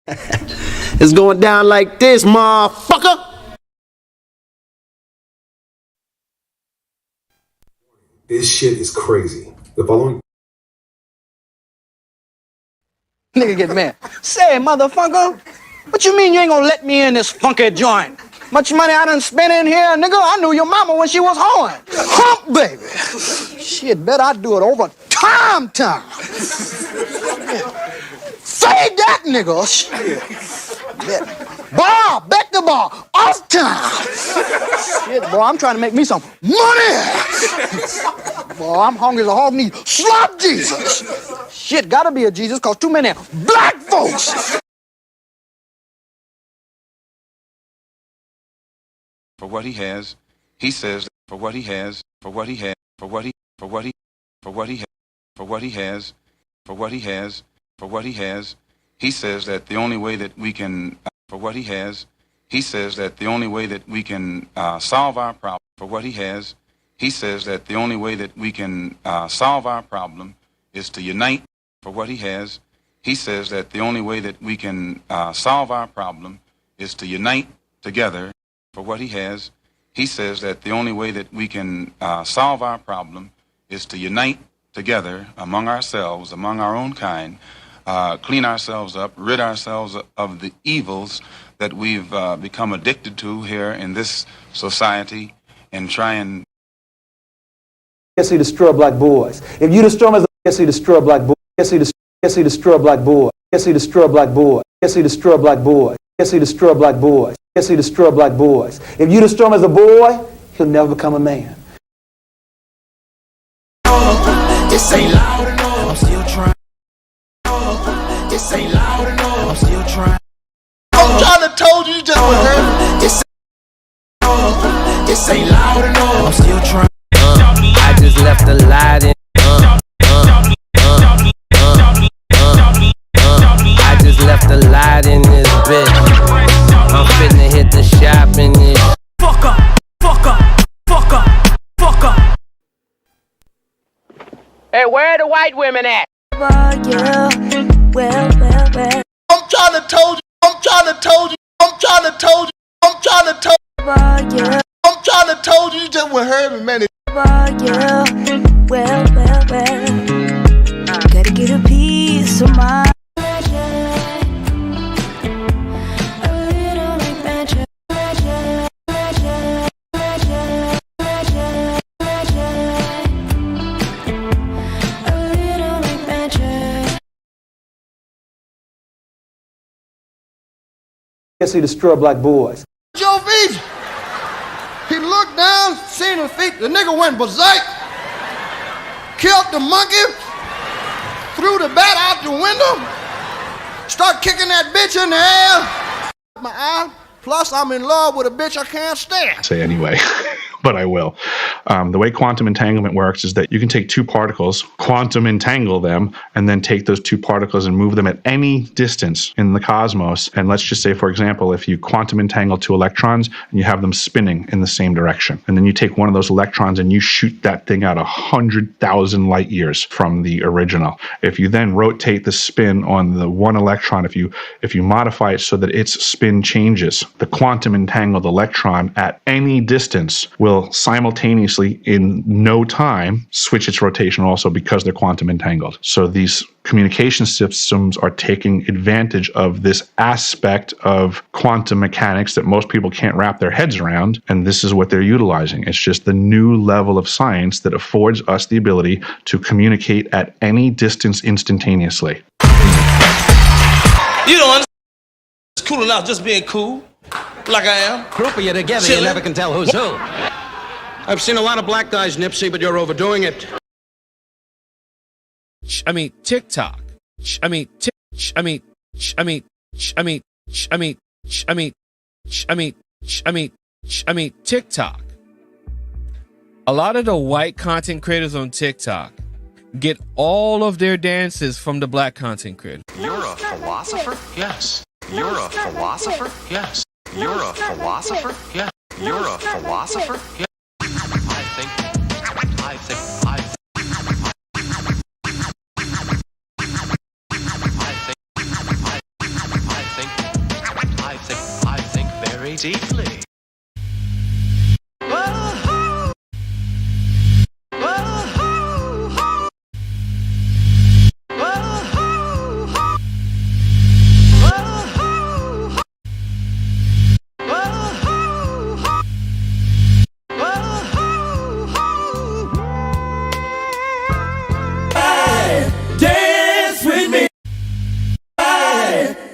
It's going down like this, motherfucker. This shit is crazy. The following Nigga get mad. Say, motherfucker, what you mean you ain't gonna let me in this funky joint? Much money I done spent in here, nigga. I knew your mama when she was hoeing. Hump, baby. Shit, bet I do it over time. Say that, nigga. Shit. Bar, bet the bar, off time. Shit, boy, I'm trying to make me some money. Boy, I'm hungry as a hog needs slop Jesus. Shit, gotta be a Jesus, cause too many black folks. For what he has, he says that for what he has, for what he has, for what he has, for what he has, for what he has, he says that the only way that we can, for what he has, he says that the only way that we can solve our problem, for what he has, he says that the only way that we can solve our problem is to unite. For what he has, he says that the only way that we can solve our problem is to unite together. For what he has, he says that the only way that we can solve our problem is to unite together among ourselves, among our own kind, clean ourselves up, rid ourselves of the evils that we've become addicted to here in this society, and try and destroy black boys. If you destroy them as a destroy black boys. Destroy black boys. Destroy black boys. Destroy black boys. Destroy black boys. Destroy black boys. If you destroy him as a boy, he'll never become a man. This ain't loud enough. I'm still trying. This ain't loud enough. I'm still trying. I'm trying to told you just what hurt. This ain't loud enough. I'm still trying. I just left the light in. I just left the light in this bitch. I'm finna hit the shop in this. Fuck up, fuck up, fuck up, fuck up. Hey, where are the white women at? I'm trying to told you. I'm trying to told you. I'm trying to told you. I'm trying to told you. I'm trying to told you just what heard me, man. Gotta get a piece of my. Yes, he destroy black boys. Joe feet. He looked down, seen his feet. The nigga went berserk. Killed the monkey. Threw the bat out the window. Start kicking that bitch in the air. My eye. Plus, I'm in love with a bitch I can't stand. Say anyway, but I will. The way quantum entanglement works is that you can take two particles, quantum entangle them, and then take those two particles and move them at any distance in the cosmos. And let's just say, for example, if you quantum entangle two electrons and you have them spinning in the same direction, and then you take one of those electrons and you shoot that thing out 100,000 light years from the original. If you then rotate the spin on the one electron, if you modify it so that its spin changes, the quantum entangled electron at any distance will simultaneously, in no time, switch its rotation also because they're quantum entangled. So these communication systems are taking advantage of this aspect of quantum mechanics that most people can't wrap their heads around, and this is what they're utilizing. It's just the new level of science that affords us the ability to communicate at any distance instantaneously. You don't understand. It's cool enough just being cool, like I am. Group of you together, Chilling. you never can tell who's who. I've seen a lot of black guys, Nipsey, but you're overdoing it. I mean, TikTok. I mean, TikTok. A lot of the white content creators on TikTok get all of their dances from the black content creators. You're a philosopher? Yes. You're a philosopher? Yes. You're a philosopher? Yes. You're a philosopher? Yes. I think deeply. Dance with me.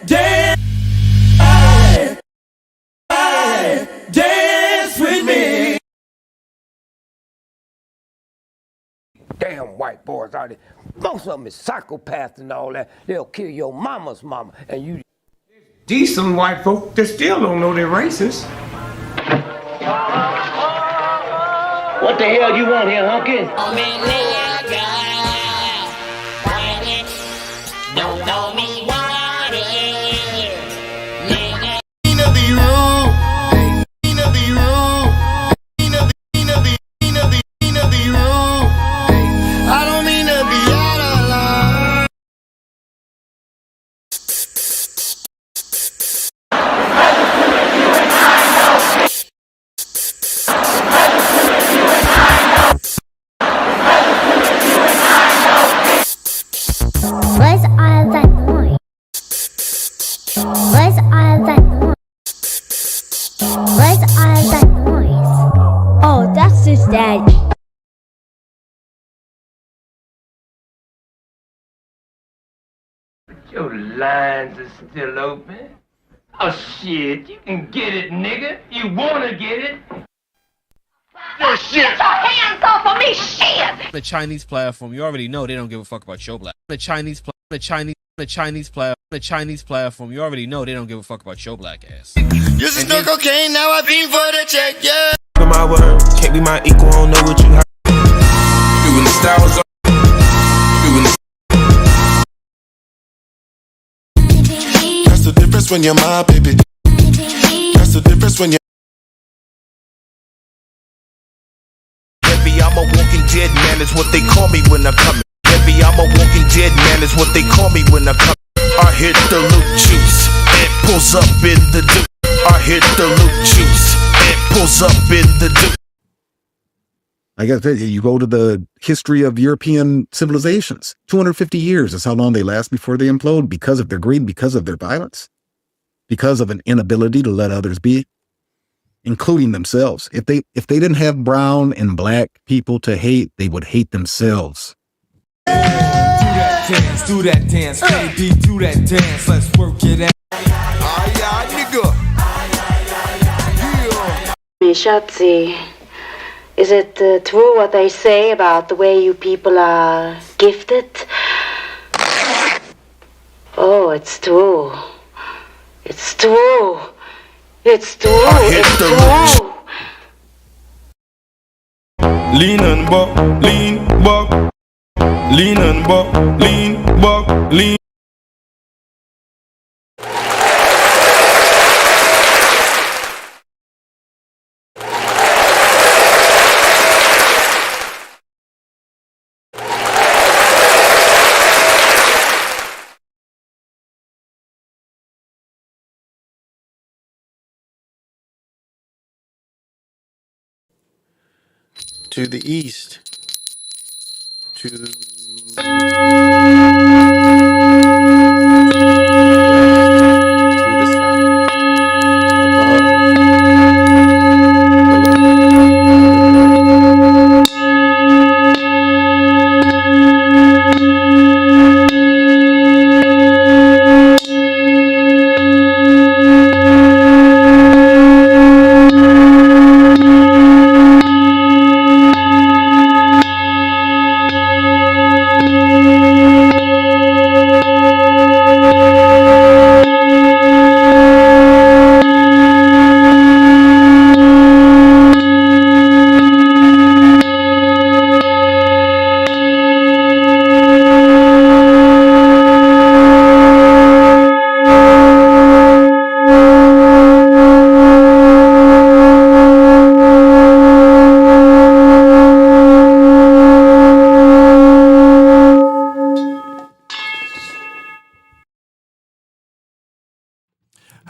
Dance. Dance with me. Damn white boys out there. Most of them is psychopaths and all that. They'll kill your mama's mama. And you Decent white folk that still don't know they're racist. What the hell you want here, hunky? Don't know me want it. I don't mean to be out of line. What's all that noise? What's all that noise? What's all that noise? Oh, that's his dad. Your lines are still open. Oh shit, you can get it, nigga. You wanna get it? Get your hands off of me, shit! The Chinese platform, you already know they don't give a fuck about your black. The Chinese platform, you already know they don't give a fuck about your black ass. Used to smoke cocaine, now I beam for the check, yeah. Look at my word, can't be my equal, I don't know what you heard. Doing the styles up. That's the difference when you're my baby. That's the difference when you're. Heavy, I'm a walking dead man, is what they call me when I come. Heavy, I'm a walking dead man, is what they call me when I come. I hit the loot juice, it pulls up in the dude. I hit the loot juice, it pulls up in the dude. Like I said, you go to the history of European civilizations. 250 years is how long they last before they implode because of their greed, because of their violence, because of an inability to let others be, including themselves. If they didn't have brown and black people to hate, they would hate themselves. Do that dance, baby, do that dance, let's work it out. Aye, nigga. Schatzi, is it true what they say about the way you people are gifted? Oh, it's true. It's true. It's true. It's true. Lean and buck, lean, buck. Lean and buck, lean, buck, lean. To the east. To the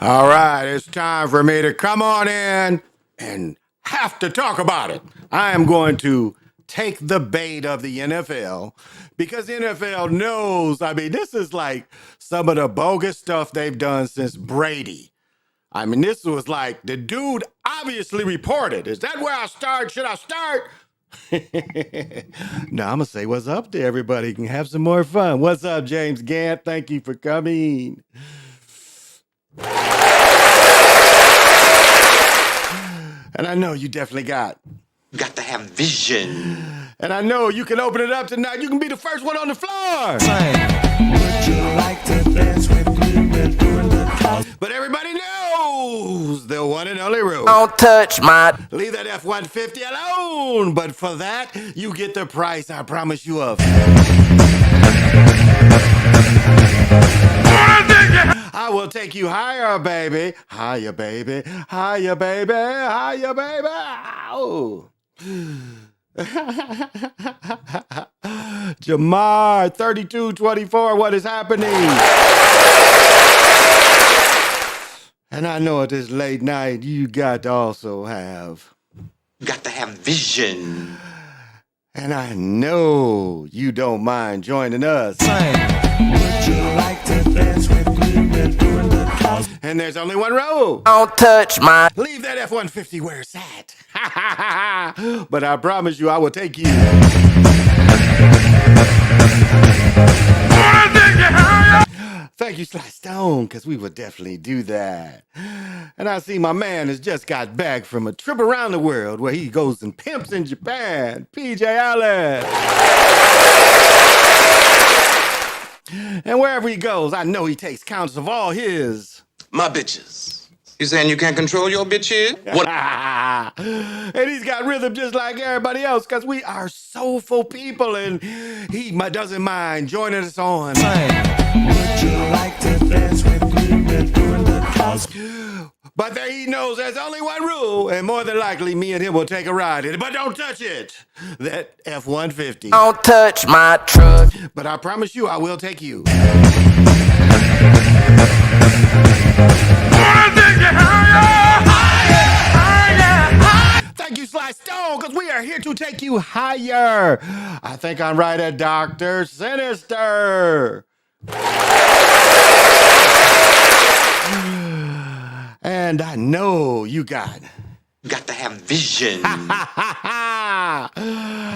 All right, it's time for me to come on in and have to talk about it. I am going to take the bait of the NFL because the NFL knows, I mean, this is like some of the bogus stuff they've done since Brady. I mean, this was like the dude obviously reported. Is that where I start? Should I start? Now I'm going to say what's up to everybody. You can have some more fun. What's up, James Gant? Thank you for coming. And I know you definitely got to have vision. And I know you can open it up tonight. You can be the first one on the floor. Would you like to dance with me? But everybody knows the one and only rule. Don't touch my. Leave that F-150 alone. But for that, you get the price I promise you of. I will take you higher, baby. Higher, baby. Higher, baby. Higher, baby. Ow. Jamar, 3224, what is happening? And I know at this late night, you got to also have vision. And I know you don't mind joining us. Would you like to dance with me? And there's only one rule. Don't touch my. Leave that F-150 where it's at. But I promise you I will take you. Thank you, Sly Stone, because we would definitely do that. And I see my man has just got back from a trip around the world where he goes and pimps in Japan. PJ Allen. And wherever he goes, I know he takes counts of all his... My bitches. You saying you can't control your bitches? What? And he's got rhythm just like everybody else because we are soulful people and he doesn't mind joining us on. Would you like to dance with me? But there he knows there's only one rule, and more than likely me and him will take a ride in it. But don't touch it. That F-150. Don't touch my truck. But I promise you I will take you. Thank you, Sly Stone, because we are here to take you higher. I think I'm right at Dr. Sinister. And I know you got to have vision. And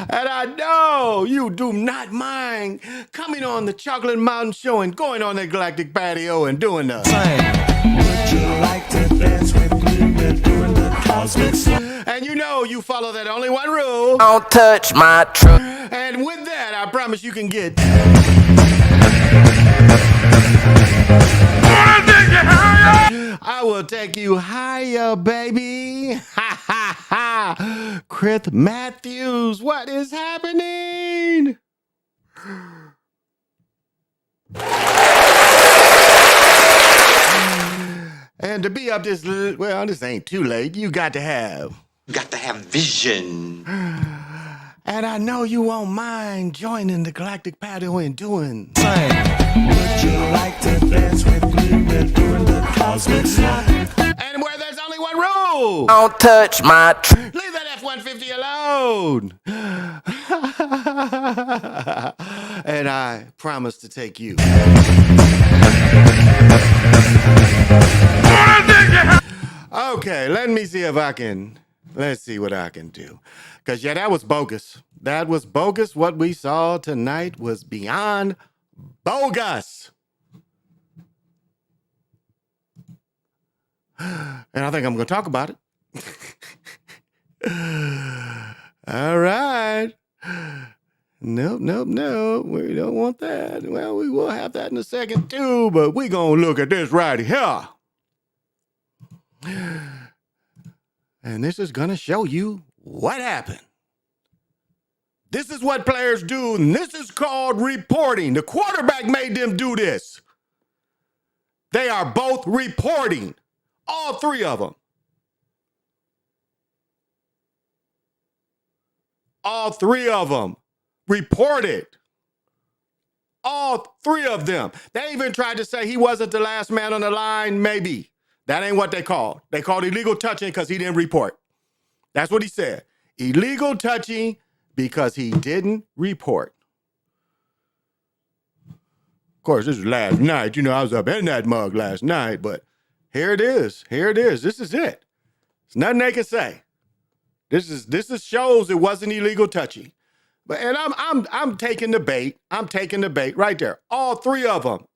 I know you do not mind coming on the Chocolate Mountain Show and going on the Galactic Patio and doing the Would you like to dance with me? Doing the cosmic slide. And you know you follow that only one rule. Don't touch my truck. And with that, I promise you can get... I will take you higher, baby. Ha ha ha. Chris Matthews, what is happening? And to be up this, well, this ain't too late. You got to have vision. And I know you won't mind joining the Galactic Patio and doing. Would you like to dance with me? Doing the cosmic slide. And where there's only one rule. Don't touch my truck. Leave that F-150 alone. And I promise to take you. Okay, let me see if I can. Let's see what I can do. Because, yeah, that was bogus. That was bogus. What we saw tonight was beyond bogus. And I think I'm going to talk about it. All right. Nope. We don't want that. Well, we will have that in a second, too. But we're going to look at this right here. And this is going to show you what happened. This is what players do, and this is called reporting. The quarterback made them do this. They are both reporting. All three of them. All three of them reported. All three of them. They even tried to say he wasn't the last man on the line, maybe. That ain't what they called. They called illegal touching because he didn't report. That's what he said. Illegal touching because he didn't report. Of course, this was last night. You know, I was up in that mug last night, but here it is. Here it is. This is it. There's nothing they can say. This is shows it wasn't illegal touching. But and I'm taking the bait. I'm taking the bait right there. All three of them.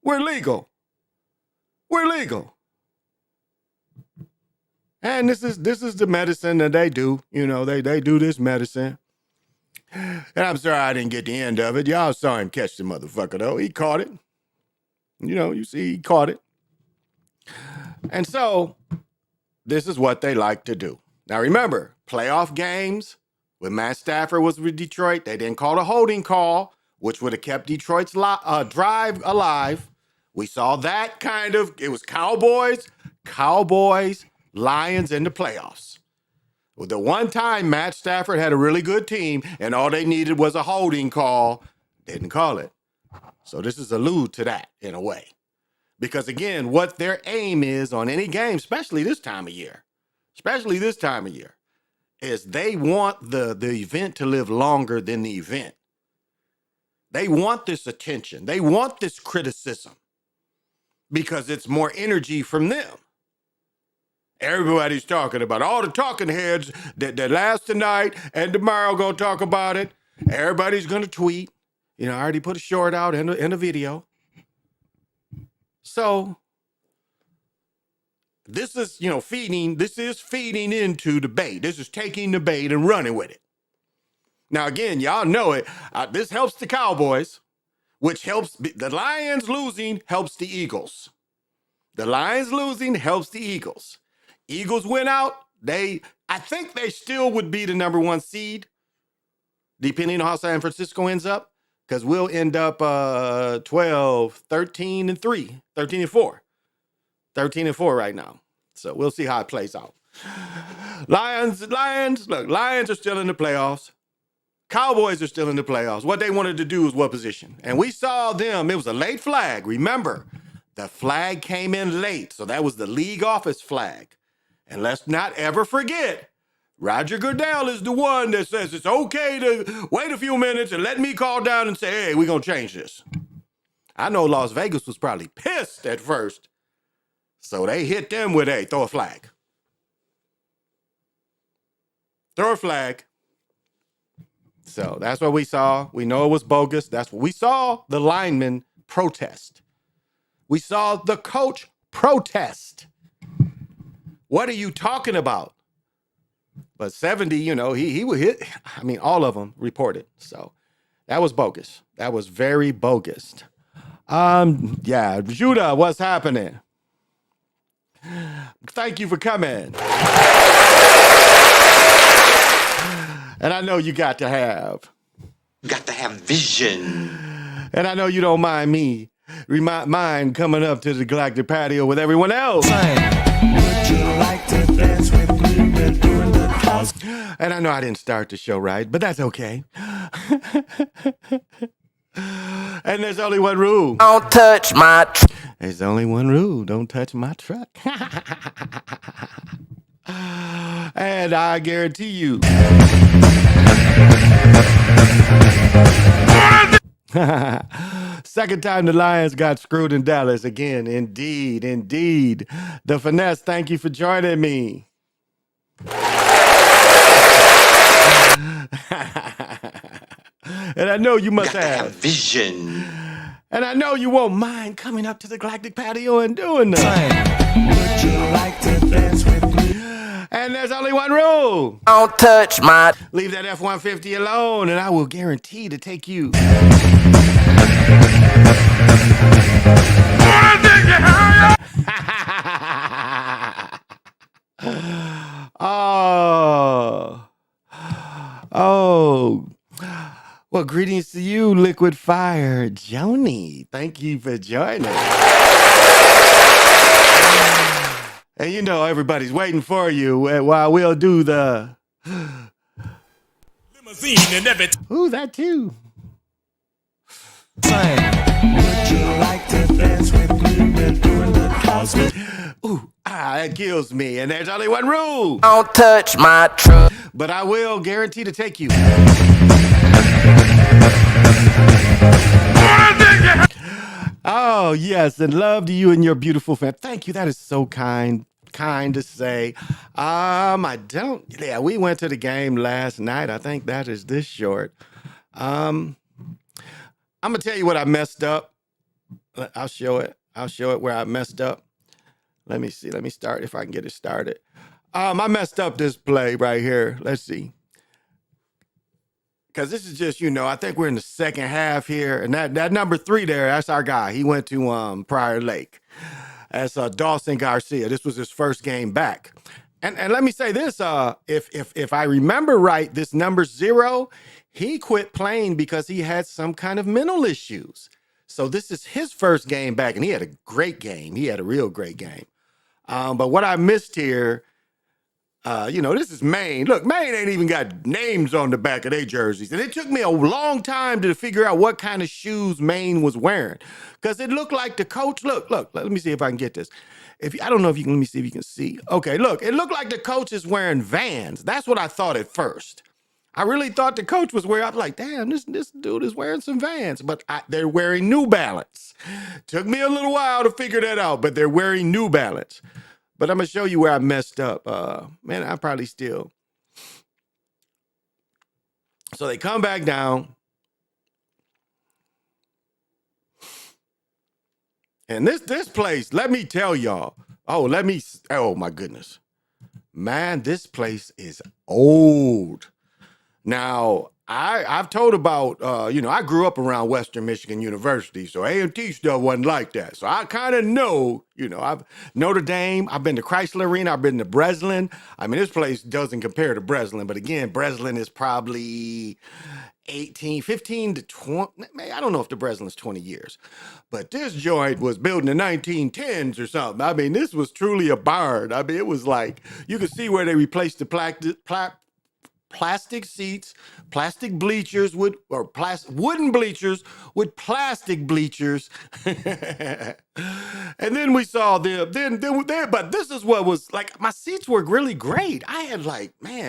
We're legal. We're legal. And this is the medicine that they do. You know, they do this medicine. And I'm sorry I didn't get the end of it. Y'all saw him catch the motherfucker, though. He caught it. You know, you see, he caught it. And so, this is what they like to do. Now, remember, playoff games, when Matt Stafford was with Detroit, they didn't call a holding call, which would have kept Detroit's drive alive. We saw that kind of, it was Cowboys, Lions in the playoffs. Well, the one time Matt Stafford had a really good team and all they needed was a holding call, didn't call it. So this is allude to that in a way. Because again, what their aim is on any game, especially this time of year, is they want the event to live longer than the event. They want this attention. They want this criticism because it's more energy from them. Everybody's talking about all the talking heads that last tonight and tomorrow gonna talk about it. Everybody's gonna tweet. You know, I already put a short out and a video. So this is, you know, feeding into the bait. This is taking the bait and running with it. Now, again, y'all know it. This helps the Cowboys, which helps the Lions losing helps the Eagles. The Lions losing helps the Eagles. Eagles win out. I think they still would be the number one seed, depending on how San Francisco ends up, because we'll end up 13 and 4 right now. So we'll see how it plays out. Lions, look, Lions are still in the playoffs. Cowboys are still in the playoffs. What they wanted to do is what position? And we saw them. It was a late flag. Remember, the flag came in late. So that was the league office flag. And let's not ever forget, Roger Goodell is the one that says it's okay to wait a few minutes and let me call down and say, hey, we're going to change this. I know Las Vegas was probably pissed at first. So they hit them with, hey, throw a flag. Throw a flag. So that's what we saw. We know it was bogus. That's what we saw. The linemen protest. We saw the coach protest. What are you talking about? But 70, you know, he would hit. I mean, all of them reported. So that was bogus. That was very bogus. Yeah, Judah, what's happening? Thank you for coming. And I know you got to have vision. And I know you don't mind me mind coming up to the Galactic Patio with everyone else. Would you like to dance with me? We're doing the cause. And I know I didn't start the show right, but that's okay. And there's only one rule. Don't touch my truck. There's only one rule. Don't touch my truck. And I guarantee you. Second time the Lions got screwed in Dallas again. Indeed. The Finesse, thank you for joining me. And I know you must have vision. And I know you won't mind coming up to the Galactic Patio and doing that. Would you like to dance with me? And there's only one rule. Don't touch my... Leave that F-150 alone, and I will guarantee to take you... Oh. Well, greetings to you, Liquid Fire. Joni, thank you for joining. And you know everybody's waiting for you while we'll do the... limousine and everything. Ooh, that too. Would you like to dance with me? We're doing the Ooh, that kills me. And there's only one rule. Don't touch my truck. But I will guarantee to take you. Oh, yes, and love to you and your beautiful family. Thank you. That is so kind to say. I don't. Yeah, we went to the game last night. I think that is this short. I'm gonna tell you what I messed up. I'll show it. I'll show it where I messed up. Let me see. Let me start if I can get it started. I messed up this play right here. Let's see. Because this is just, I think we're in the second half here. And that number 3 there, that's our guy. He went to Prior Lake. That's Dawson Garcia. This was his first game back. And let me say this, if I remember right, this number 0, he quit playing because he had some kind of mental issues. So this is his first game back, and he had a great game. He had a real great game. But what I missed here, this is Maine. Look, Maine ain't even got names on the back of their jerseys. And it took me a long time to figure out what kind of shoes Maine was wearing. Because it looked like the coach, look, let me see if I can get this. I don't know if you can, let me see if you can see. Okay, look, it looked like the coach is wearing Vans. That's what I thought at first. I really thought the coach was wearing, I was like, damn, this dude is wearing some Vans. But they're wearing New Balance. Took me a little while to figure that out, but they're wearing New Balance. But I'm going to show you where I messed up. Man, I probably still. So they come back down. And this place, let me tell y'all. Oh my goodness. Man, this place is old. Now, I've told about, I grew up around Western Michigan University, so A&T stuff wasn't like that. So I kind of know, I've Notre Dame, I've been to Chrysler Arena, I've been to Breslin. I mean, this place doesn't compare to Breslin, but again, Breslin is probably 15 to 20, I don't know if the Breslin is 20 years, but this joint was built in the 1910s or something. I mean, this was truly a barn. I mean, it was like, you could see where they replaced the plastic seats, plastic bleachers wooden bleachers with plastic bleachers. And then we saw but this is what was like, my seats were really great. I had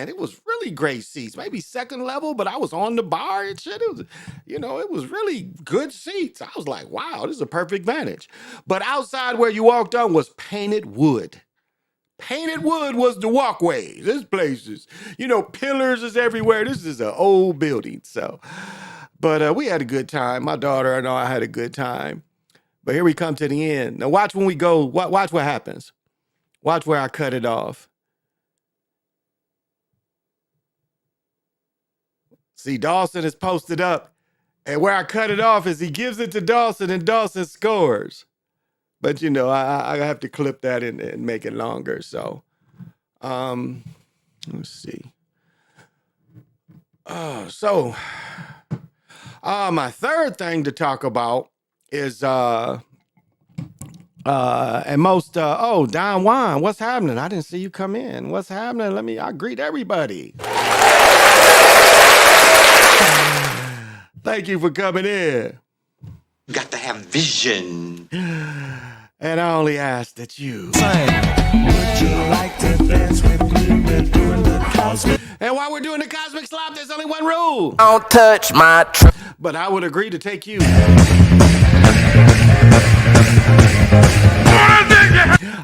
it was really great seats, maybe second level, but I was on the bar and shit. It was, it was really good seats. I was like, wow, this is a perfect vantage. But outside where you walked on was painted wood. Painted wood was the walkway. This place is, pillars is everywhere. This is an old building. So, but we had a good time. My daughter and I had a good time. But here we come to the end. Now watch when we go, watch what happens. Watch where I cut it off. See, Dawson is posted up. And where I cut it off is he gives it to Dawson and Dawson scores. But, I have to clip that and make it longer. So, let's see. My third thing to talk about is, Don Juan, what's happening? I didn't see you come in. What's happening? I greet everybody. Thank you for coming in. You got to have vision. And I only ask that you. Would you like to dance with me? We're doing the cosmic. And while we're doing the cosmic slop, there's only one rule. Don't touch my truck. But I would agree to take you.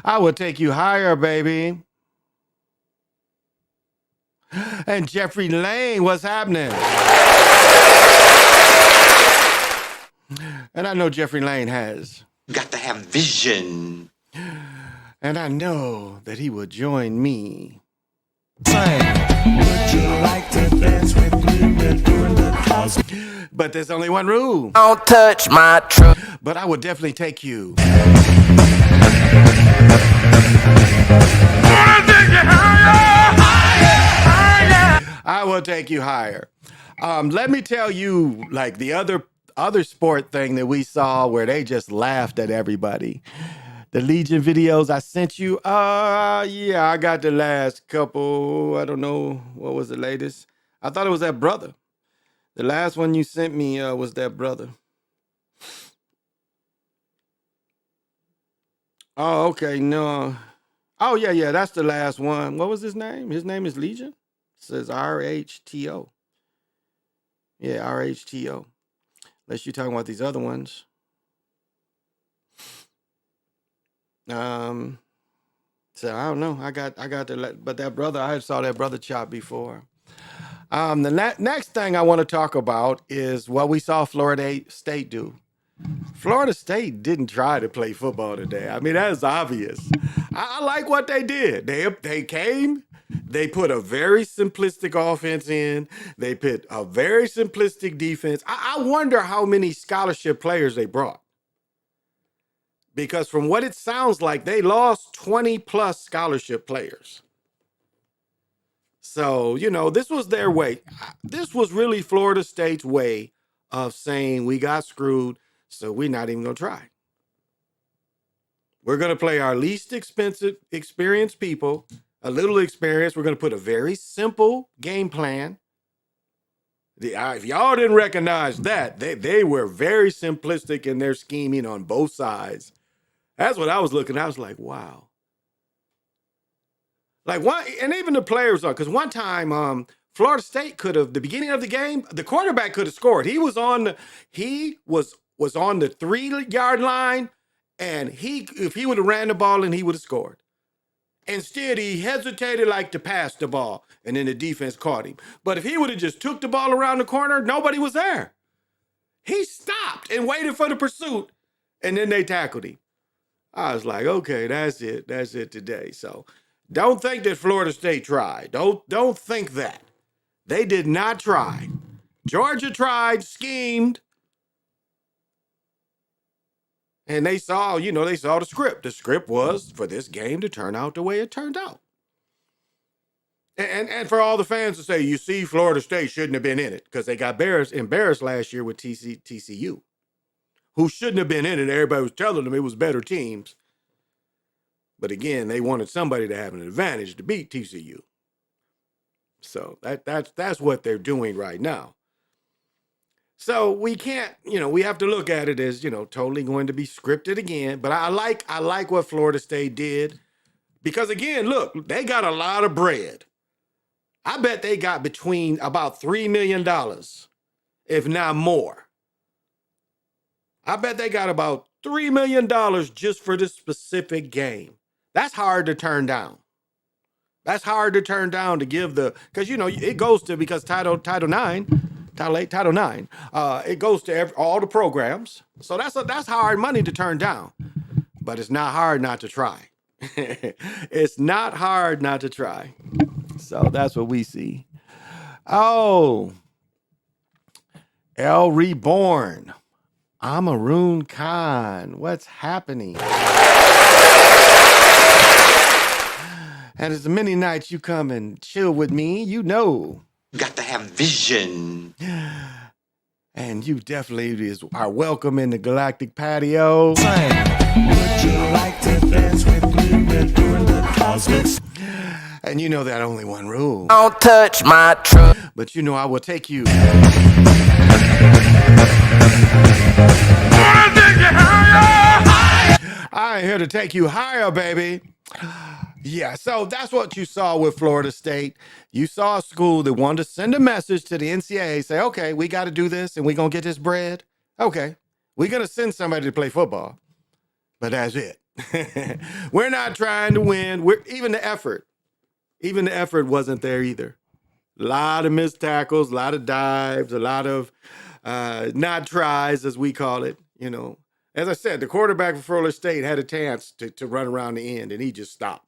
I would take you higher, baby. And Jeffrey Lane, what's happening? And I know Jeffrey Lane has. You got to have vision. And I know that he will join me. Would you like to dance with me? We're doing the cosmic. But there's only one rule. Don't touch my truck. But I would definitely take you. I will take you higher. Let me tell you, like the other sport thing that we saw where they just laughed at everybody. The Legion videos I sent you. Yeah, I got the last couple. I don't know. What was the latest? I thought it was that brother. The last one you sent me was that brother. Oh, okay. No. Oh, yeah. That's the last one. What was his name? His name is Legion. It says RHTO. Yeah, RHTO. Unless you're talking about these other ones. So I don't know. I got but that brother, I saw that brother chop before. The next thing I want to talk about is what we saw Florida State do. Florida State didn't try to play football today. I mean, that is obvious. I like what they did. They came, they put a very simplistic offense in, they put a very simplistic defense. I wonder how many scholarship players they brought. Because from what it sounds like, they lost 20 plus scholarship players. So, this was their way. This was really Florida State's way of saying we got screwed, so we're not even going to try. We're going to play our least experienced people, a little experience. We're going to put a very simple game plan. If y'all didn't recognize that, they were very simplistic in their scheming on both sides. That's what I was looking at. I was like, wow. Like one, and even the players are, because one time Florida State could have, the beginning of the game, the quarterback could have scored. He was on the 3-yard line, and if he would have ran the ball, and he would have scored. Instead, he hesitated like to pass the ball, and then the defense caught him. But if he would have just took the ball around the corner, nobody was there. He stopped and waited for the pursuit, and then they tackled him. I was like, okay, that's it. That's it today. So don't think that Florida State tried. Don't think that. They did not try. Georgia tried, schemed, and they saw the script. The script was for this game to turn out the way it turned out. And for all the fans to say, you see, Florida State shouldn't have been in it because they got embarrassed last year with TCU, who shouldn't have been in it. Everybody was telling them it was better teams. But again, they wanted somebody to have an advantage to beat TCU. So that's what they're doing right now. So we can't, we have to look at it as, totally going to be scripted again. But I like what Florida State did because again, look, they got a lot of bread. I bet they got between about $3 million, if not more. I bet they got about $3 million just for this specific game. That's hard to turn down. That's hard to turn down to give because it goes to, because Title IX, it goes to all the programs. So that's hard money to turn down, but it's not hard not to try. It's not hard not to try. So that's what we see. Oh, El Reborn, Amaroon Khan, what's happening? And as many nights you come and chill with me, Got to have vision. And you definitely are welcome in the Galactic Patio. Would you like to dance with me? We're doing the cosmics. And you know that only one rule. Don't touch my truck. But I will take you. I ain't here to take you higher, baby. Yeah, so that's what you saw with Florida State. You saw a school that wanted to send a message to the NCAA, say, okay, we got to do this and we're going to get this bread. Okay, we're going to send somebody to play football. But that's it. We're not trying to win. Even the effort wasn't there either. A lot of missed tackles, a lot of dives, a lot of not tries, as we call it. As I said, the quarterback for Florida State had a chance to run around the end, and he just stopped.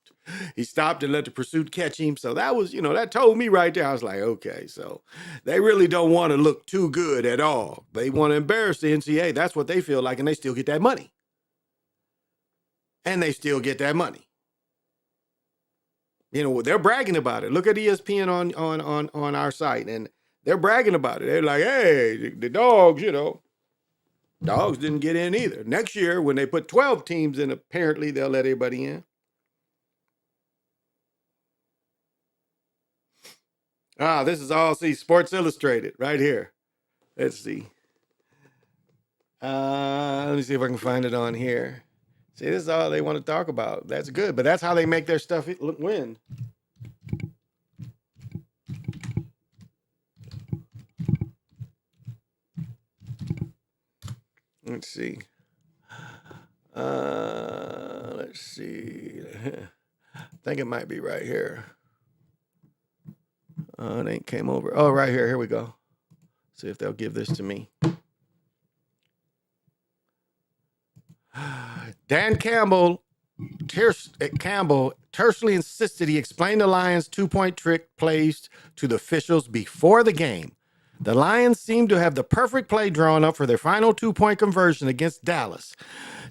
He stopped and let the pursuit catch him. So that was, that told me right there. I was like, okay, so they really don't want to look too good at all. They want to embarrass the NCAA. That's what they feel like, and they still get that money. And they still get that money. They're bragging about it. Look at ESPN on our site, and they're bragging about it. They're like, hey, the dogs, dogs didn't get in either. Next year, when they put 12 teams in, apparently they'll let everybody in. This is all, Sports Illustrated right here. Let's see. Let me see if I can find it on here. See, this is all they want to talk about. That's good, but that's how they make their stuff win. Let's see. Let's see. I think it might be right here. It ain't came over. Oh, right here. Here we go. See if they'll give this to me. Dan Campbell tersely insisted he explained the Lions' 2-point trick plays to the officials before the game. The Lions seemed to have the perfect play drawn up for their final 2-point conversion against Dallas.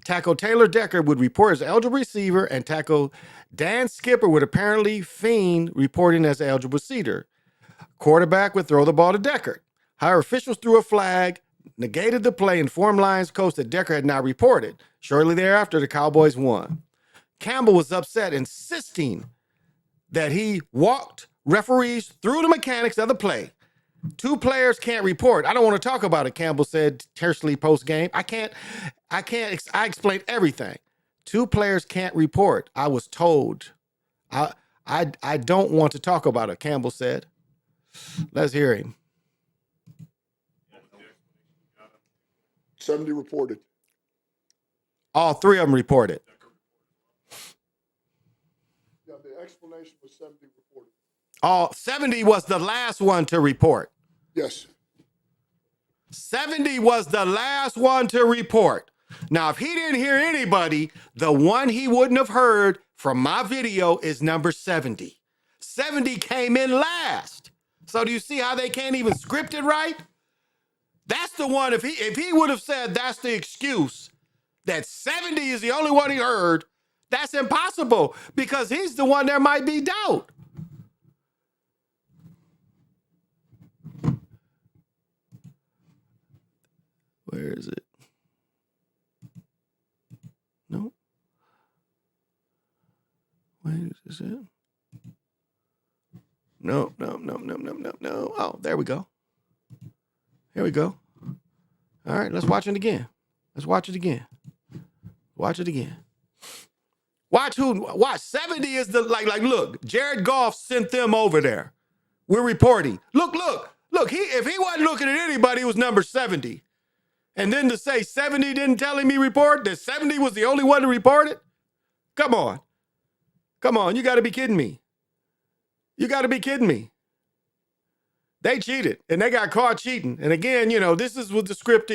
Tackle Taylor Decker would report as eligible receiver, and tackle Dan Skipper would apparently feign reporting as eligible receiver. Quarterback would throw the ball to Decker. However, officials threw a flag, negated the play, and informed Lions coach that Decker had not reported. Shortly thereafter, the Cowboys won. Campbell was upset, insisting that he walked referees through the mechanics of the play. 2 players can't report. I don't want to talk about it, Campbell said tersely post-game. I explained everything. 2 players can't report. I was told. I don't want to talk about it, Campbell said. Let's hear him. 70 reported. All 3 of them reported. Yeah, the explanation was 70 reported. 70 was the last one to report. Yes. 70 was the last one to report. Now, if he didn't hear anybody, the one he wouldn't have heard from my video is number 70. 70 came in last. So do you see how they can't even script it right? That's the one, if he would have said that's the excuse, that 70 is the only one he heard, that's impossible because he's the one there might be doubt. Where is it? No. Wait, is it? No. Oh, there we go. Here we go. All right, let's watch it again. Watch it again. Watch 70 is the like look, Jared Goff sent them over there. We're reporting. Look, if he wasn't looking at anybody, it was number 70. And then to say 70 didn't tell him he reported, that 70 was the only one to report it? Come on, you got to be kidding me. They cheated, and they got caught cheating. And again, this is what the script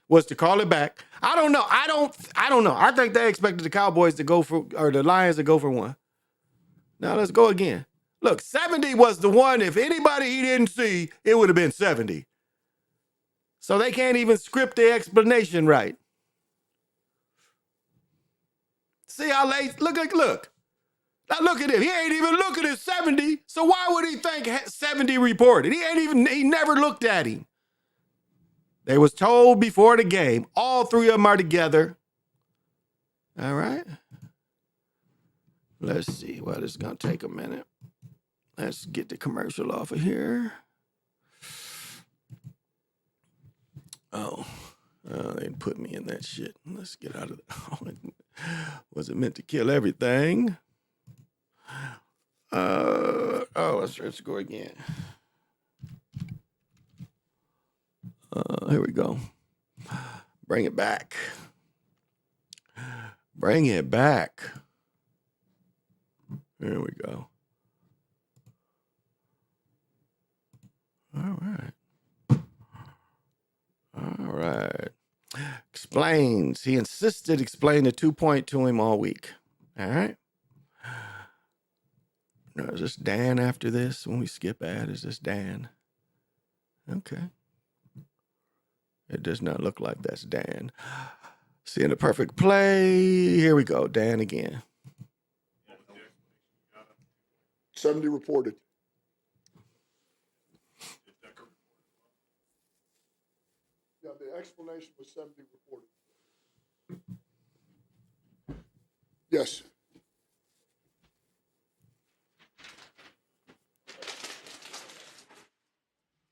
was to call it back. I don't know. I don't know. I think they expected the Cowboys to go for, or the Lions to go for one. Now let's go again. Look, 70 was the one. If anybody he didn't see, it would have been 70. So they can't even script the explanation right. See how late? Look. Now look at him. He ain't even looking at 70. So why would he think 70 reported? He never looked at him. They was told before the game. All 3 of them are together. All right. Let's see. Well, this is going to take a minute. Let's get the commercial off of here. Oh, they put me in that shit. Let's get out of that. Was it meant to kill everything? Let's go again. Here we go. Bring it back. There we go. All right. Explains. He insisted explain the 2-point to him all week. All right. No, is this Dan after this? When we skip ad, is this Dan? Okay. It does not look like that's Dan. Seeing the perfect play. Here we go. Dan again. 70 reported. Yeah, the explanation was 70 reported. Yes.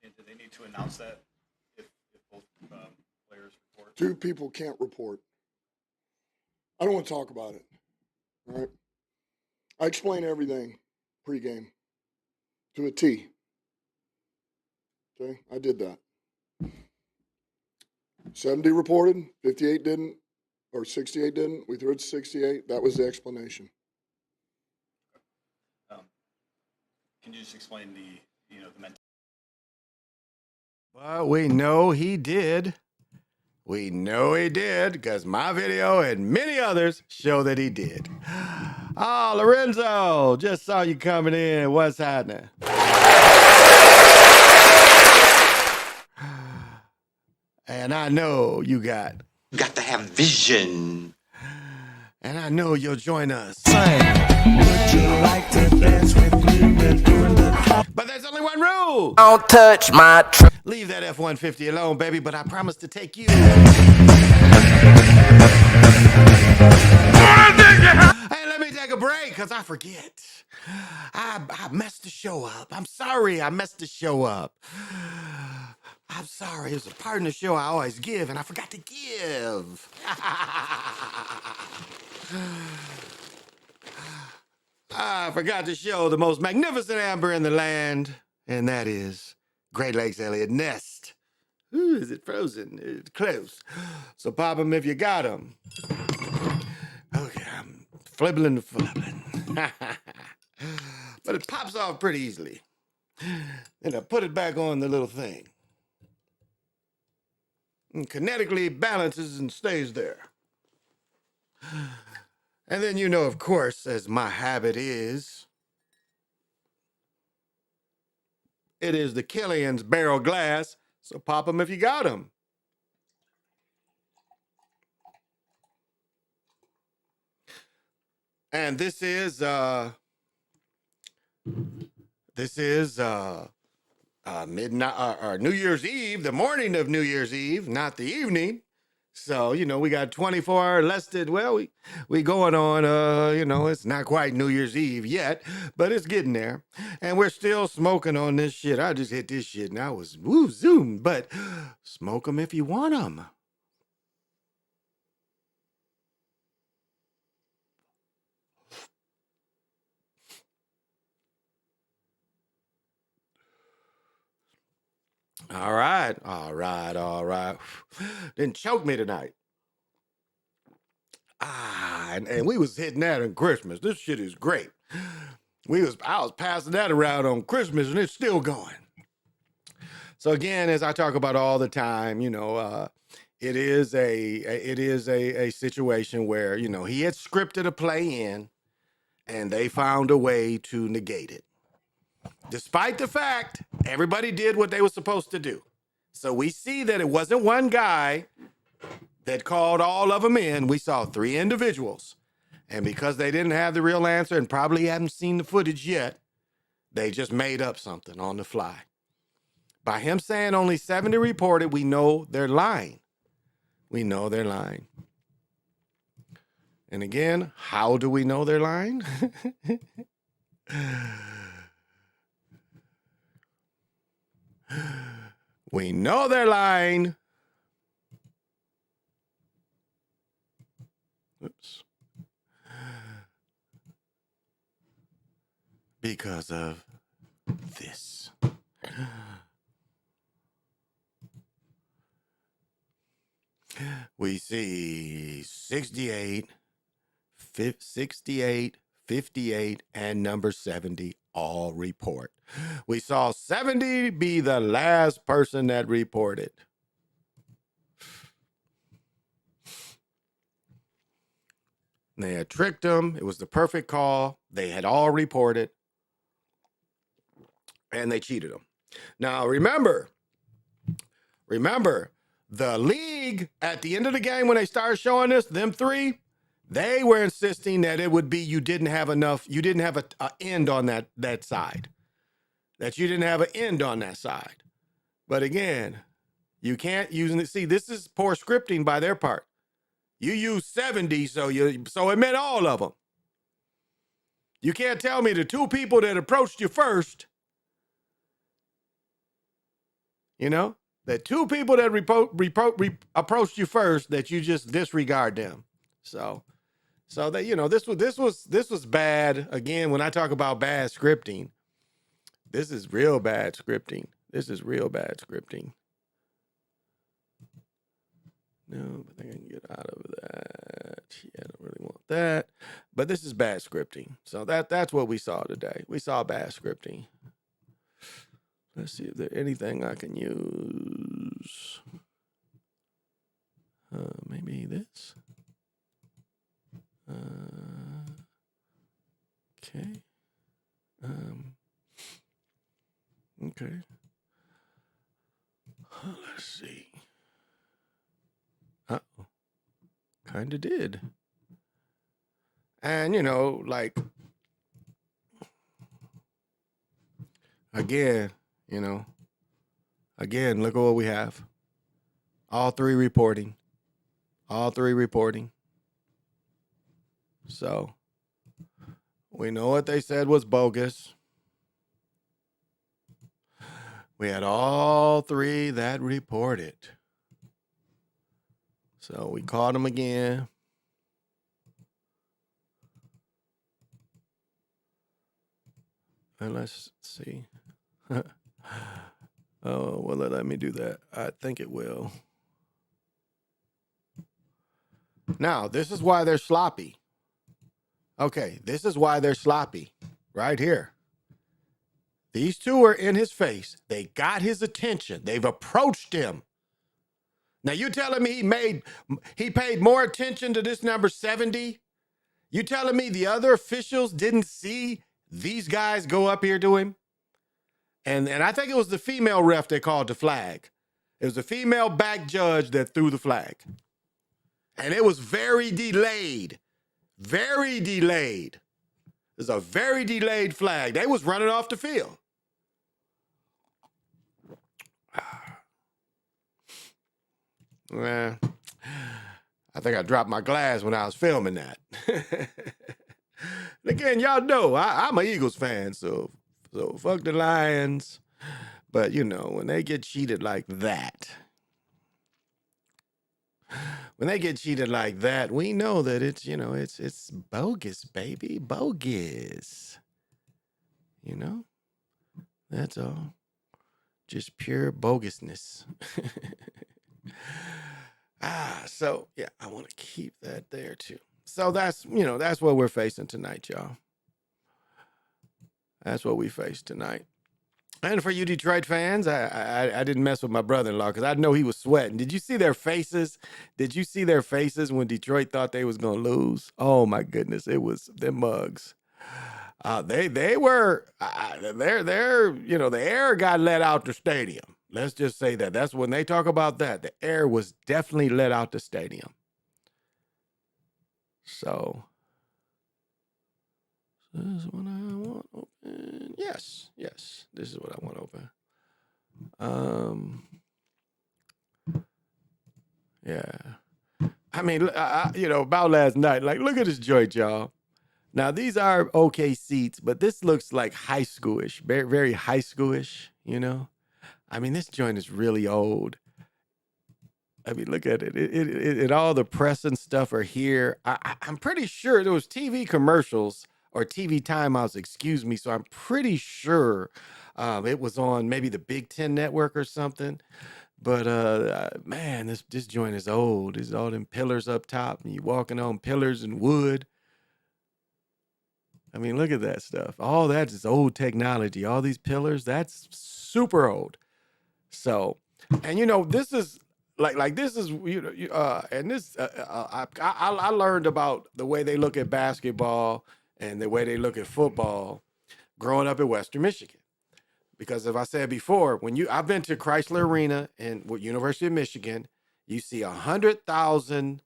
And do they need to announce that if both players report? 2 people can't report. I don't want to talk about it. All right. I explain everything pregame to a T. Okay, I did that. 70 reported, 58 didn't, or 68 didn't. We threw it to 68. That was the explanation. Can you just explain the mental? Well, we know he did. We know he did because my video and many others show that he did. Oh, Lorenzo, just saw you coming in. What's happening? And I know you got to have vision. And I know you'll join us. Would you like to dance with me? We're doing the But there's only one rule. Don't touch my Leave that F-150 alone, baby, but I promise to take you. Hey, let me take a break, because I forget. I messed the show up. I'm sorry I messed the show up. I'm sorry. It was a part in the show I always give, and I forgot to give. I forgot to show the most magnificent amber in the land, and that is Great Lakes Elliott Nest. Ooh, is it frozen? It's close. So pop them if you got them. Okay, I'm flibbling. But it pops off pretty easily. And I put it back on the little thing. And kinetically balances and stays there. And then, of course, as my habit is, it is the Killian's barrel glass, so pop them if you got them. And this is midnight or New Year's Eve, the morning of New Year's Eve, not the evening. So, we got 24 less than, well, we going on, it's not quite New Year's Eve yet, but it's getting there. And we're still smoking on this shit. I just hit this shit and I was zoom, but smoke them if you want them. All right. Didn't choke me tonight. And we was hitting that on Christmas. This shit is great. I was passing that around on Christmas and it's still going. So again, as I talk about all the time, it is a situation where, he had scripted a play in and they found a way to negate it. Despite the fact everybody did what they were supposed to do. So we see that it wasn't one guy that called all of them in. We saw 3 individuals. And because they didn't have the real answer and probably haven't seen the footage yet, they just made up something on the fly. By him saying only 70 reported, we know they're lying. We know they're lying. And again, how do we know they're lying? We know they're lying. Oops. Because of this. We see 68, 58, and number 70 all report. We saw 70 be the last person that reported. They had tricked them. It was the perfect call. They had all reported. And they cheated them. Now, remember, the league, at the end of the game, when they started showing this, them 3, they were insisting that it would be you didn't have an end on that side. That you didn't have an end on that side. But again, you can't use it. See, this is poor scripting by their part. You used 70, so it meant all of them. You can't tell me the 2 people that approached you first, the 2 people that approached you first, that you just disregard them. So So that this was bad. Again, when I talk about bad scripting, this is real bad scripting. This is real bad scripting. No, but I can get out of that. Yeah, I don't really want that. But this is bad scripting. So that's what we saw today. We saw bad scripting. Let's see if there's anything I can use. Maybe this. Okay. Okay. Let's see. Uh-oh. Kind of did. And, like, again, look at what we have. All three reporting. So, we know what they said was bogus. We had all three that reported. So, we caught them again. And let's see. Oh, well, let me do that. I think it will. Now, this is why they're sloppy. Okay, this is why they're sloppy. Right here. These two are in his face. They got his attention. They've approached him. Now, you telling me he paid more attention to this number 70? You telling me the other officials didn't see these guys go up here to him? And I think it was the female ref they called the flag. It was the female back judge that threw the flag. And it was very delayed. Very delayed. It's a very delayed flag. They was running off the field. Well, I think I dropped my glass when I was filming that. Again, y'all know I'm an Eagles fan, so fuck the Lions. But, when they get cheated like that, we know that it's bogus, baby, bogus. That's all. Just pure bogusness. So yeah, I want to keep that there too. So that's what we're facing tonight, y'all. That's what we face tonight. And for you Detroit fans, I didn't mess with my brother-in-law because I know he was sweating. Did you see their faces? Did you see their faces when Detroit thought they was gonna lose? Oh my goodness, it was them mugs. They were the air got let out the stadium. Let's just say that. That's when they talk about that. The air was definitely let out the stadium. So this is what I want open. Yes, this is what I want open. Yeah. I mean, about last night, like, look at this joint, y'all. Now, these are okay seats, but this looks like high schoolish, very, very high schoolish, I mean, this joint is really old. I mean, look at it. It all the press and stuff are here. I'm pretty sure there was TV commercials or TV timeouts, excuse me. So I'm pretty sure it was on maybe the Big Ten Network or something. But man, this joint is old. There's all them pillars up top, and you walking on pillars and wood. I mean, look at that stuff. All that is old technology. All these pillars, that's super old. So, and this is like this is and this I learned about the way they look at basketball and the way they look at football growing up in Western Michigan. Because as I said before, I've been to Chrysler Arena and with University of Michigan, you see 100,000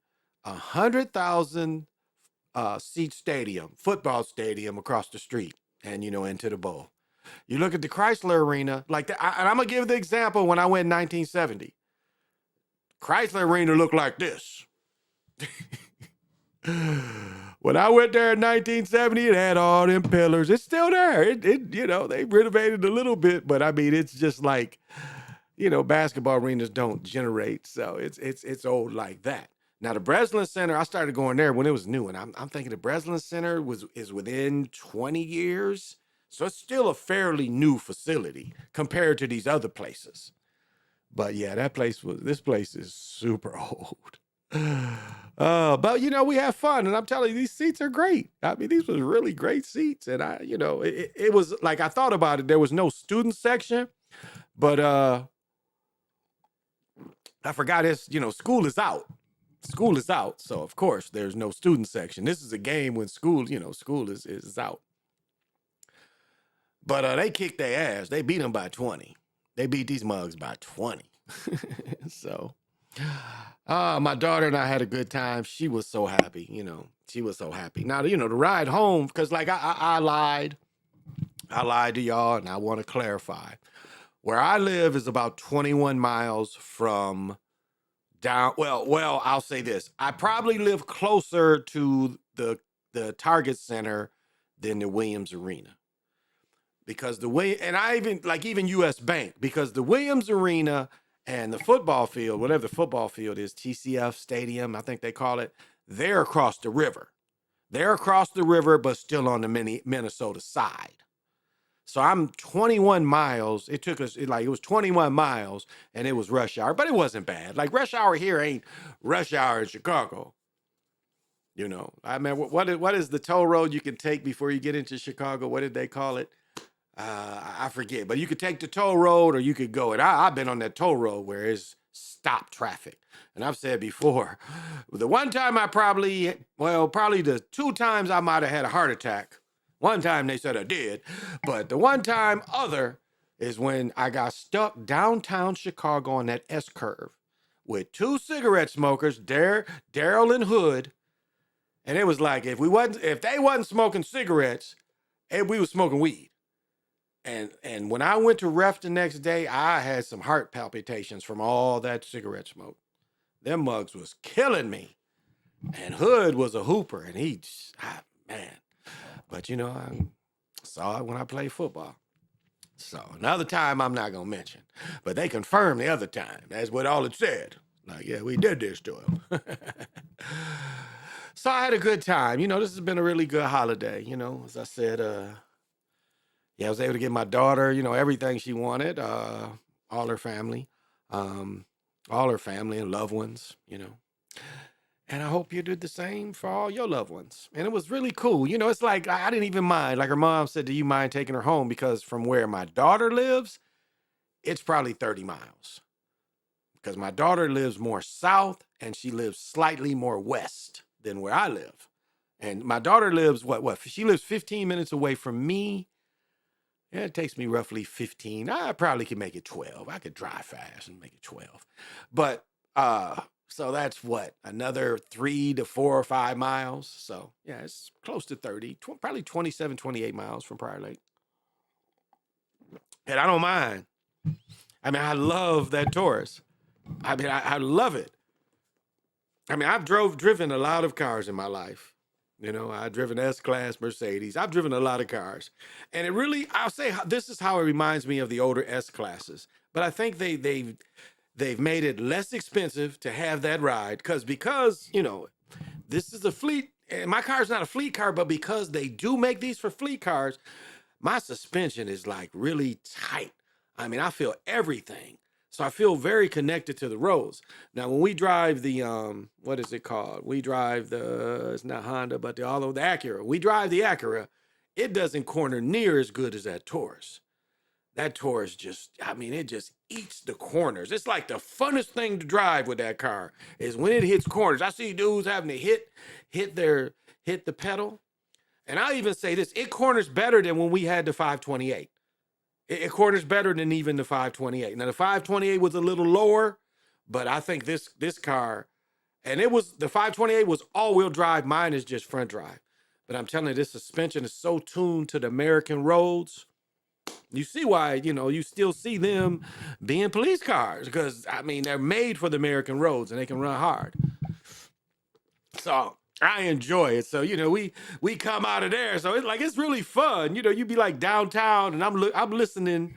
seat stadium, football stadium across the street and, into the bowl. You look at the Chrysler Arena, like that, and I'm going to give the example when I went in 1970. Chrysler Arena looked like this. When I went there in 1970, it had all them pillars. It's still there. They renovated a little bit, but I mean, it's just like, basketball arenas don't generate, so it's old like that. Now the Breslin Center, I started going there when it was new, and I'm thinking the Breslin Center is within 20 years, so it's still a fairly new facility compared to these other places. But yeah, this place is super old. But we have fun, and I'm telling you, these seats are great. I mean, these was really great seats, and it was like I thought about it. There was no student section, but I forgot school is out. School is out, so of course there's no student section. This is a game when school is out. But they kicked their ass. They beat them by 20. They beat these mugs by 20. So, my daughter and I had a good time. She was so happy, She was so happy. Now, the ride home, because like I lied to y'all, and I want to clarify. Where I live is about 21 miles from down. Well, I'll say this. I probably live closer to the Target Center than the Williams Arena. Because even US Bank, because the Williams Arena and the football field, whatever the football field is, TCF Stadium, I think they call it, they're across the river. They're across the river, but still on the Minnesota side. So I'm 21 miles. It was 21 miles, and it was rush hour, but it wasn't bad. Like rush hour here ain't rush hour in Chicago. I mean, what is the toll road you can take before you get into Chicago? What did they call it? I forget, but you could take the toll road or you could go. And I've been on that toll road where it's stop traffic. And I've said before, the one time probably the 2 times I might have had a heart attack. One time they said I did, but the one time other is when I got stuck downtown Chicago on that S curve with 2 cigarette smokers, Daryl and Hood. And it was like, if they wasn't smoking cigarettes, we was smoking weed. And when I went to ref the next day, I had some heart palpitations from all that cigarette smoke. Them mugs was killing me. And Hood was a hooper, and man. But I saw it when I played football. So another time I'm not gonna mention, but they confirmed the other time. That's what all it said. Like, yeah, we did this to him. So I had a good time. This has been a really good holiday. As I said, I was able to get my daughter, everything she wanted, all her family and loved ones, And I hope you did the same for all your loved ones. And it was really cool. It's like I didn't even mind. Like her mom said, do you mind taking her home? Because from where my daughter lives, it's probably 30 miles. Because my daughter lives more south and she lives slightly more west than where I live. And my daughter lives, she lives 15 minutes away from me. Yeah, it takes me roughly 15. I probably could make it 12. I could drive fast and make it 12. But, so that's another 3 to 4 or 5 miles. So yeah, it's close to 30, probably 27, 28 miles from Prior Lake. And I don't mind. I mean, I love that Taurus. I mean, I love it. I mean, I've driven a lot of cars in my life. I've driven S-Class Mercedes. I've driven a lot of cars. And I'll say this is how it reminds me of the older S-Classes. But I think they've made it less expensive to have that ride because this is a fleet. And my car's not a fleet car, but because they do make these for fleet cars, my suspension is like really tight. I mean, I feel everything. So I feel very connected to the roads. Now, when we drive the, what is it called? We drive it's not Honda, but the Acura. We drive the Acura. It doesn't corner near as good as that Taurus. That Taurus it just eats the corners. It's like the funnest thing to drive with that car is when it hits corners. I see dudes having to hit the pedal. And I even say this, it corners better than when we had the 528. It corners better than even the 528. Now, the 528 was a little lower, but I think this car, and the 528 was all-wheel drive. Mine is just front drive. But I'm telling you, this suspension is so tuned to the American roads. You see why, you still see them being police cars because, they're made for the American roads and they can run hard. So I enjoy it. So, we come out of there. So it's really fun. You'd be like downtown and I'm listening.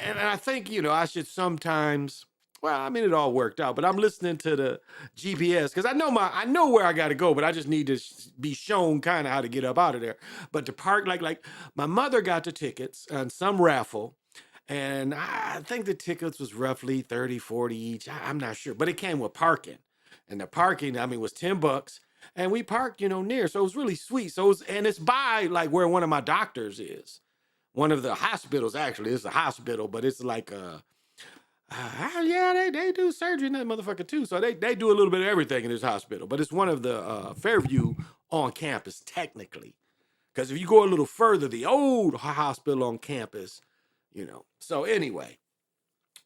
And I think, I should sometimes, Well, I mean, it all worked out, but I'm listening to the GPS because I know where I got to go, but I just need to be shown kind of how to get up out of there. But to park, like my mother got the tickets on some raffle, and I think the tickets was roughly 30, 40 each. I'm not sure, but it came with parking, and the parking, I mean, was $10, and we parked, near, so it was really sweet. And it's by like where one of my doctors is, one of the hospitals. Actually, it's a hospital, but it's like yeah, they do surgery in that motherfucker too. So they do a little bit of everything in this hospital. But it's one of the Fairview on campus, technically. Because if you go a little further, the old hospital on campus, So anyway,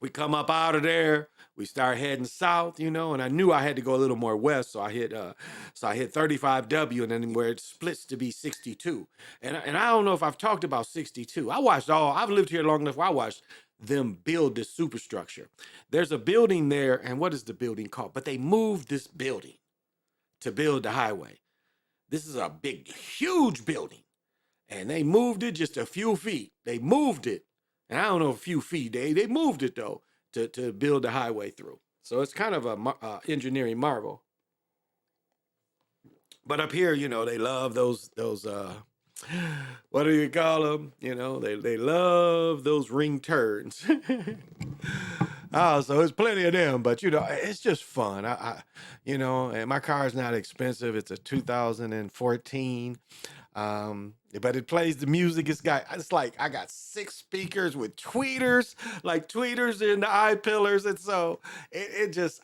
we come up out of there. We start heading south, and I knew I had to go a little more west, so I hit 35W, and then where it splits to be 62. And I don't know if I've talked about 62. I've lived here long enough where I watched them build this superstructure. There's a building there, and what is the building called? But they moved this building to build the highway. This is a big, huge building, and they moved it just a few feet. They moved it, and I don't know, a few feet. They moved it though to build the highway through. So it's kind of a engineering marvel. But up here, they love those what do you call them? They love those ring turns. Oh, so there's plenty of them, but it's just fun. And my car is not expensive. It's a 2014. But it plays the music. It's like I got 6 speakers with tweeters, like tweeters in the eye pillars. And so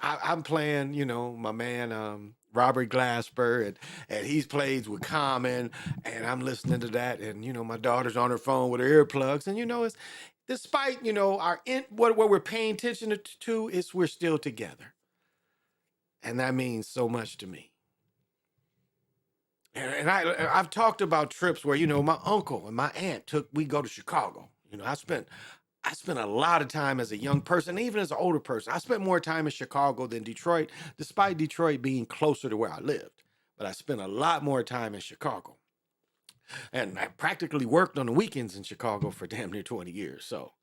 I'm playing, my man, Robert Glasper, and he's plays with Common, and I'm listening to that. And, my daughter's on her phone with her earplugs. And, it's despite, what we're paying attention to is we're still together. And that means so much to me. And I've talked about trips where, my uncle and my aunt we go to Chicago. I spent a lot of time as a young person, even as an older person. I spent more time in Chicago than Detroit, despite Detroit being closer to where I lived. But I spent a lot more time in Chicago. And I practically worked on the weekends in Chicago for damn near 20 years. So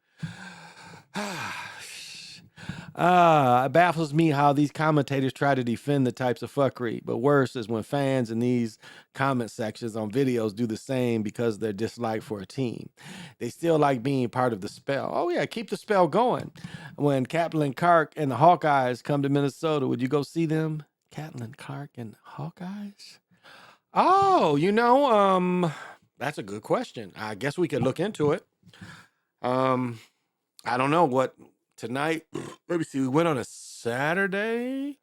it baffles me how these commentators try to defend the types of fuckery, but worse is when fans in these comment sections on videos do the same because of their dislike for a team. They still like being part of the spell. Oh yeah, keep the spell going. When Catelyn Clark and the Hawkeyes come to Minnesota, would you go see them? Catelyn Clark and Hawkeyes? Oh, that's a good question. I guess we could look into it. I don't know what tonight. Let me see. We went on a Saturday.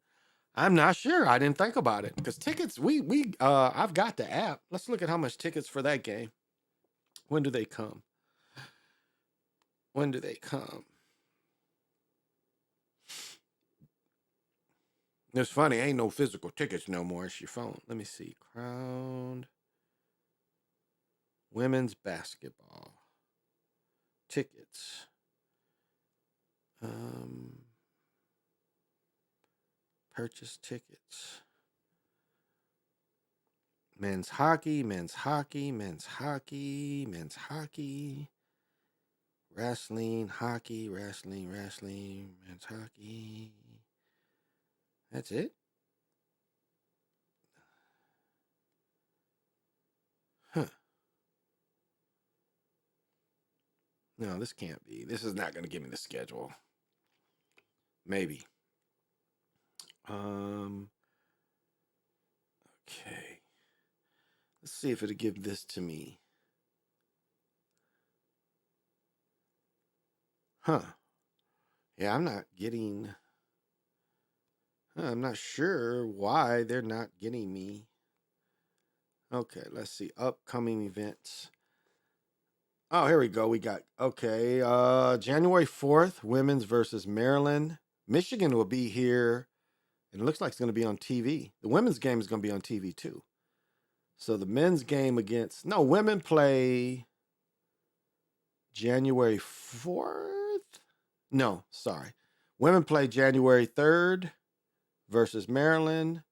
I'm not sure. I didn't think about it because tickets. I've got the app. Let's look at how much tickets for that game. When do they come? It's funny. Ain't no physical tickets no more. It's your phone. Let me see. Crowned women's basketball tickets. Purchase tickets. Men's hockey. Wrestling, hockey, men's hockey. That's it? Huh. No, this can't be. This is not going to give me the schedule. Maybe. Okay. Let's see if it'll give this to me. Huh. Yeah, I'm not sure why they're not getting me. Okay, let's see. Upcoming events. Oh, here we go. We got, January 4th, women's versus Maryland. Michigan will be here, and it looks like it's going to be on TV. The women's game is going to be on TV, too. So the men's game women play January 4th? No, sorry. Women play January 3rd versus Maryland.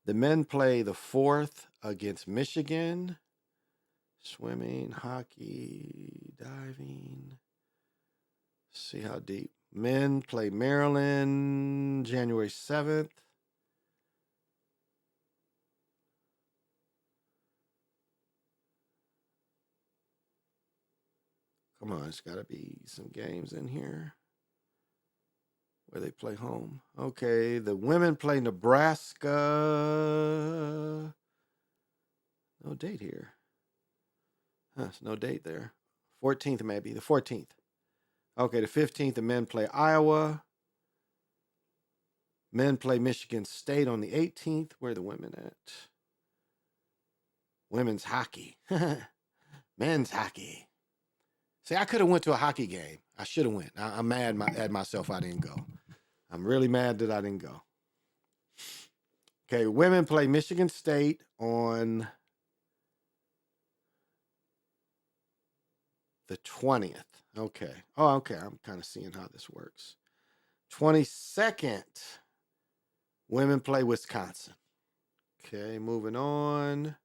The men play the 4th against Michigan. Swimming, hockey, diving. See how deep. Men play Maryland January 7th. Come on, it's got to be some games in here where they play home. Okay, the women play Nebraska. No date here. There's no date there. 14th, maybe. The 14th. Okay, the 15th, the men play Iowa. Men play Michigan State on the 18th. Where are the women at? Women's hockey. Men's hockey. See, I could have went to a hockey game. I should have went. I'm mad at myself I didn't go. I'm really mad that I didn't go. Okay, women play Michigan State on the 20th. Okay. Oh, okay. I'm kind of seeing how this works. 22nd, women play Wisconsin. Okay, moving on.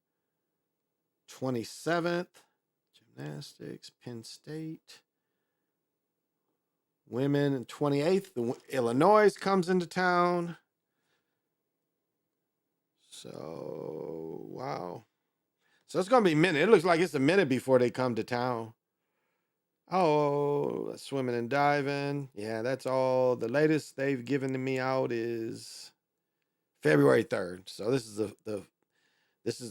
27th, gymnastics, Penn State. Women, and 28th, Illinois comes into town. So, wow. So it's going to be a minute. It looks like it's a minute before they come to town. Oh, swimming and diving. Yeah, that's all. The latest they've given to me out is February 3rd. So this is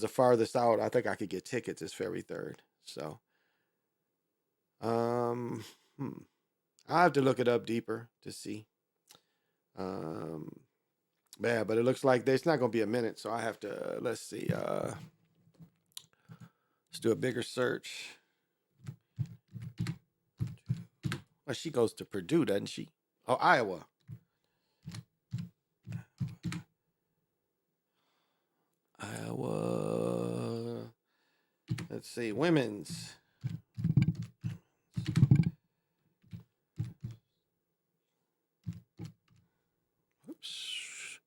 the farthest out I think I could get tickets is February 3rd. So I have to look it up deeper to see. Yeah, but it looks like it's not going to be a minute, so I have to let's see. Let's do a bigger search. Well, she goes to Purdue, doesn't she? Oh, Iowa. Iowa. Let's see. Women's. Oops.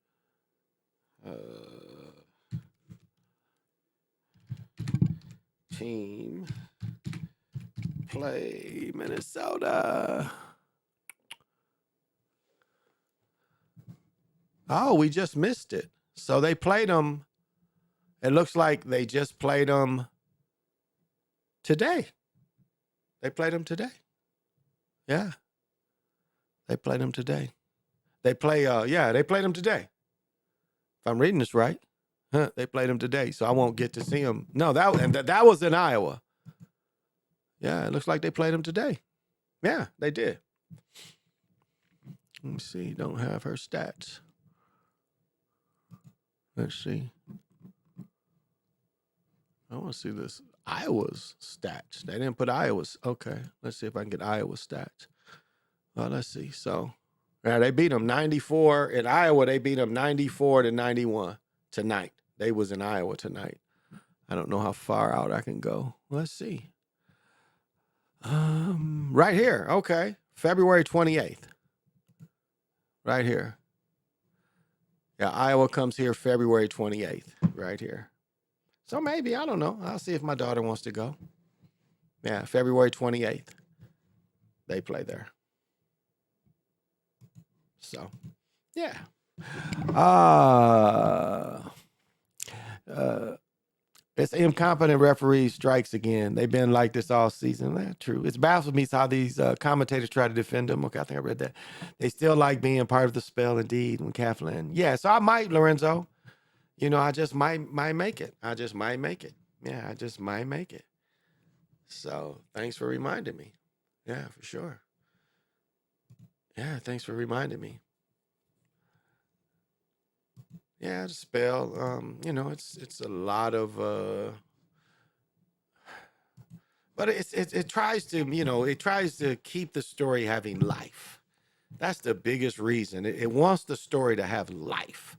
Team. Play Minnesota. Oh, we just missed it. So they played them. It looks like they just played them today. They played them today. Yeah. They played them today. They played them today. If I'm reading this right. They played them today, so I won't get to see them. No, that was in Iowa. Yeah, it looks like they played them today. Yeah, they did. Let me see. Don't have her stats. Let's see. I want to see this. Iowa's stats. They didn't put Iowa's. Okay. Let's see if I can get Iowa stats. Well, let's see. So, yeah, they beat them 94. In Iowa, they beat them 94-91 tonight. They was in Iowa tonight. I don't know how far out I can go. Let's see. Right here. Okay. February 28th. Right here. Yeah, Iowa comes here February 28th. Right here. So maybe, I don't know. I'll see if my daughter wants to go. Yeah, February 28th. They play there. So, yeah. It's incompetent referee strikes again. They've been like this all season. That's true. It's baffles me how these commentators try to defend them. Okay, I think I read that. They still like being part of the spell, indeed, when Kaplan. Yeah, so I might, Lorenzo. You know, I just might make it. I just might make it. Yeah, I just might make it. So thanks for reminding me. Yeah, for sure. Yeah, thanks for reminding me. Yeah, the spell. You know, it's a lot of but it tries to, you know, it tries to keep the story having life. That's the biggest reason. It wants the story to have life.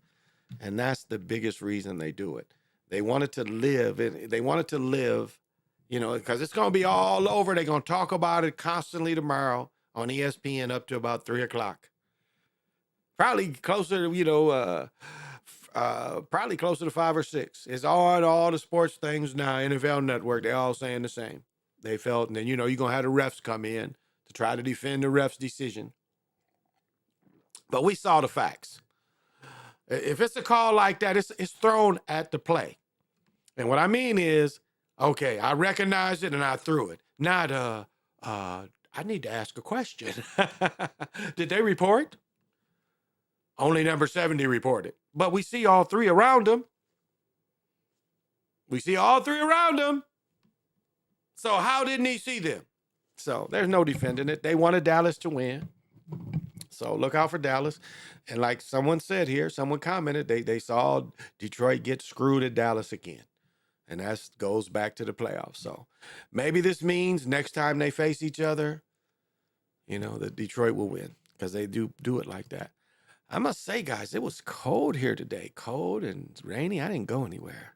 And that's the biggest reason they do it. They want it to live. They want it to live, you know, because it's going to be all over. They're going to talk about it constantly tomorrow on ESPN up to about 3 o'clock. Probably closer, you know, probably closer to 5 or 6. It's on all the sports things now, NFL Network. They're all saying the same. They felt, and then, you know, you're going to have the refs come in to try to defend the refs' decision. But we saw the facts. If it's a call like that, it's thrown at the play. And what I mean is, okay, I recognized it and I threw it. Not, I need to ask a question. Did they report? Only number 70 reported. But we see all three around him. We see all three around him. So how didn't he see them? So there's no defending it. They wanted Dallas to win. So look out for Dallas. And like someone said here, someone commented, they saw Detroit get screwed at Dallas again. And that goes back to the playoffs. So maybe this means next time they face each other, that Detroit will win because they do it like that. I must say, guys, it was cold here today. Cold and rainy. I didn't go anywhere.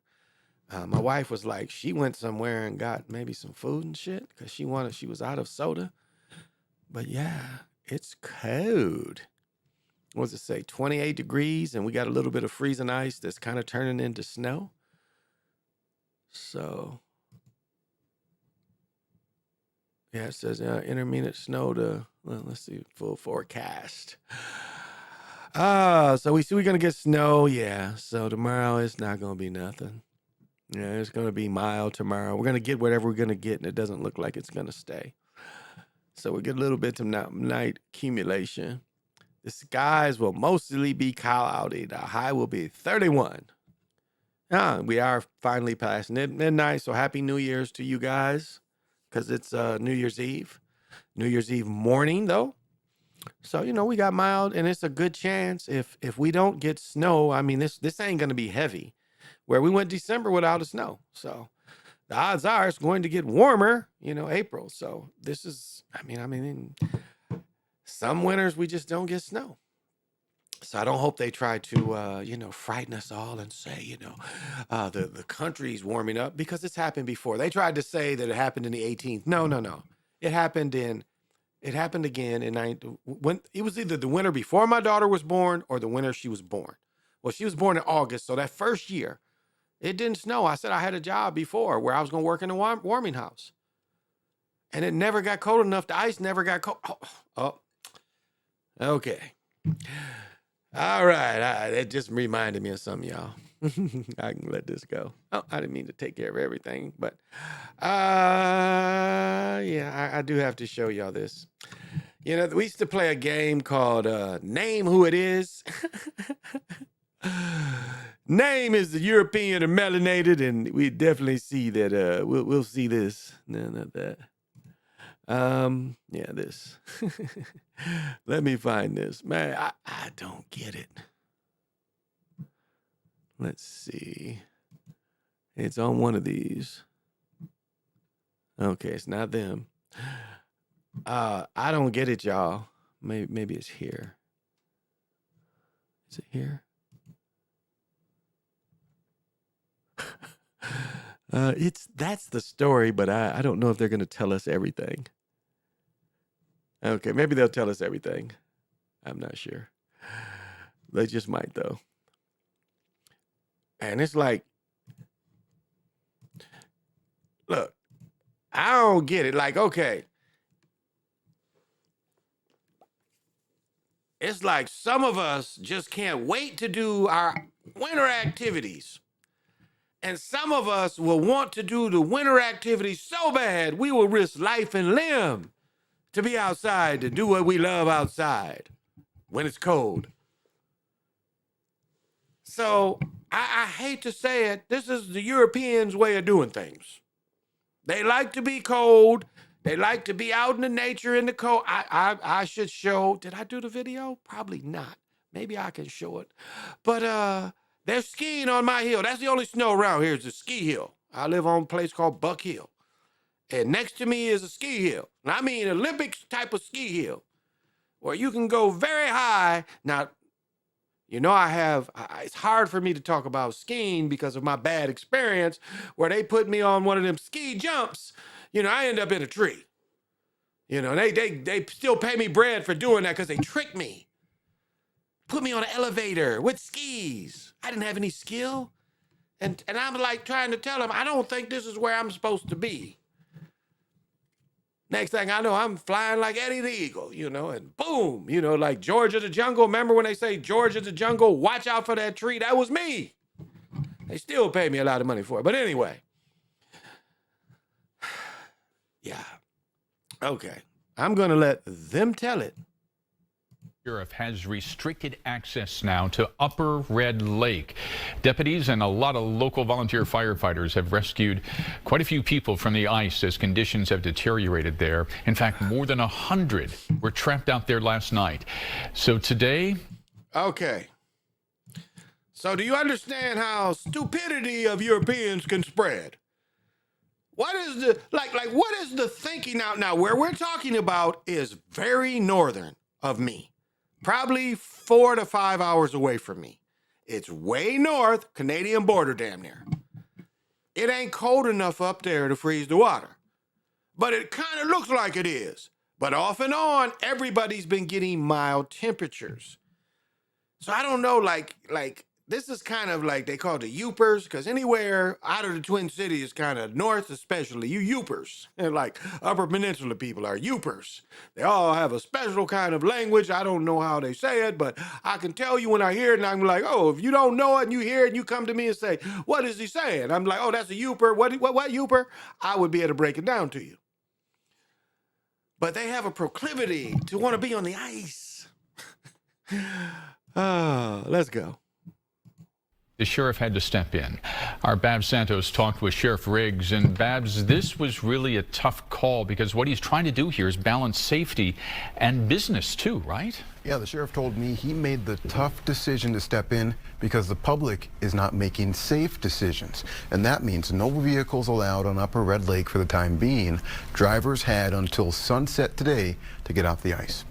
My wife was like, she went somewhere and got maybe some food and shit because she was out of soda. But yeah, it's cold. What does it say? 28 degrees, and we got a little bit of freezing ice that's kind of turning into snow. So, yeah, it says intermittent snow let's see, full forecast. So we see we're going to get snow. Yeah. So tomorrow it's not going to be nothing. Yeah, it's going to be mild tomorrow. We're going to get whatever we're going to get, and it doesn't look like it's going to stay. So we get a little bit of night accumulation. The skies will mostly be cloudy. The high will be 31. We are finally past midnight, so happy New Year's to you guys, because it's New Year's Eve. New Year's Eve morning, though. So, we got mild, and it's a good chance if we don't get snow. I mean, this ain't going to be heavy. Where we went December without a snow. So the odds are it's going to get warmer, April. So this is, I mean, some winters we just don't get snow. So I don't hope they try to, frighten us all and say, the country's warming up, because it's happened before. They tried to say that it happened in the 18th. No. It happened again when it was either the winter before my daughter was born or the winter she was born. Well, she was born in August. So that first year, it didn't snow. I said I had a job before where I was going to work in a warming house. And it never got cold enough. The ice never got cold. Oh. Okay. All right. It just reminded me of something, y'all. I can let this go. Oh, I didn't mean to take care of everything. But, yeah, I do have to show y'all this. We used to play a game called Name Who It Is. Name is the European or melanated, and we definitely see that we'll see this. No, not that. Yeah, this. Let me find this. Man, I don't get it. Let's see. It's on one of these. Okay, it's not them. I don't get it, y'all. Maybe it's here. Is it here? That's the story, but I don't know if they're going to tell us everything. Okay, maybe they'll tell us everything. I'm not sure. They just might, though. And it's like, look, I don't get it. Like, okay. It's like some of us just can't wait to do our winter activities. And some of us will want to do the winter activities so bad, we will risk life and limb to be outside, to do what we love outside when it's cold. So I hate to say it, this is the Europeans' way of doing things. They like to be cold. They like to be out in the nature in the cold. I should show, did I do the video? Probably not. Maybe I can show it. But they're skiing on my hill. That's the only snow around here is a ski hill. I live on a place called Buck Hill. And next to me is a ski hill. And I mean Olympics type of ski hill where you can go very high. Now, it's hard for me to talk about skiing because of my bad experience where they put me on one of them ski jumps. I end up in a tree. They still pay me bread for doing that because they tricked me. Put me on an elevator with skis. I didn't have any skill. And I'm like trying to tell them, I don't think this is where I'm supposed to be. Next thing I know, I'm flying like Eddie the Eagle, and boom, like George of the Jungle. Remember when they say George of the Jungle, watch out for that tree? That was me. They still pay me a lot of money for it. But anyway. Yeah. Okay. I'm going to let them tell it. Sheriff has restricted access now to Upper Red Lake. Deputies and a lot of local volunteer firefighters have rescued quite a few people from the ice as conditions have deteriorated there. In fact, more than 100 were trapped out there last night. So today... Okay. So do you understand how stupidity of Europeans can spread? What is the, what is the thinking now? Where we're talking about is very northern of me. Probably 4 to 5 hours away from me. It's way north, Canadian border damn near. It ain't cold enough up there to freeze the water. But it kind of looks like it is. But off and on, everybody's been getting mild temperatures. So I don't know, like this is kind of like they call it the Yoopers, because anywhere out of the Twin Cities, kind of north especially, you Yoopers. And like Upper Peninsula people are Yoopers. They all have a special kind of language. I don't know how they say it, but I can tell you when I hear it, and I'm like, oh, if you don't know it and you hear it and you come to me and say, what is he saying? I'm like, oh, that's a Yooper. What Yooper? I would be able to break it down to you. But they have a proclivity to want to be on the ice. Let's go. The sheriff had to step in. Our Babs Santos talked with Sheriff Riggs, and Babs, this was really a tough call because what he's trying to do here is balance safety and business too, right? Yeah, the sheriff told me he made the tough decision to step in because the public is not making safe decisions. And that means no vehicles allowed on Upper Red Lake for the time being. Drivers had until sunset today to get off the ice.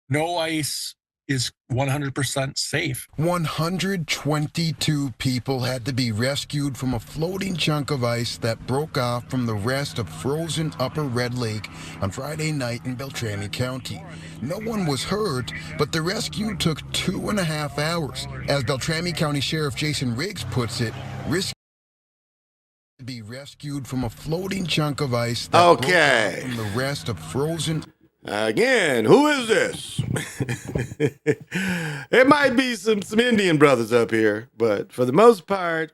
No ice is 100% safe. 122 people had to be rescued from a floating chunk of ice that broke off from the rest of frozen Upper Red Lake on Friday night in Beltrami County. No one was hurt, but the rescue took 2.5 hours. As Beltrami County Sheriff Jason Riggs puts it, risk to be rescued from a floating chunk of ice that broke off from the rest of frozen. Again, who is this? It might be some Indian brothers up here, but for the most part,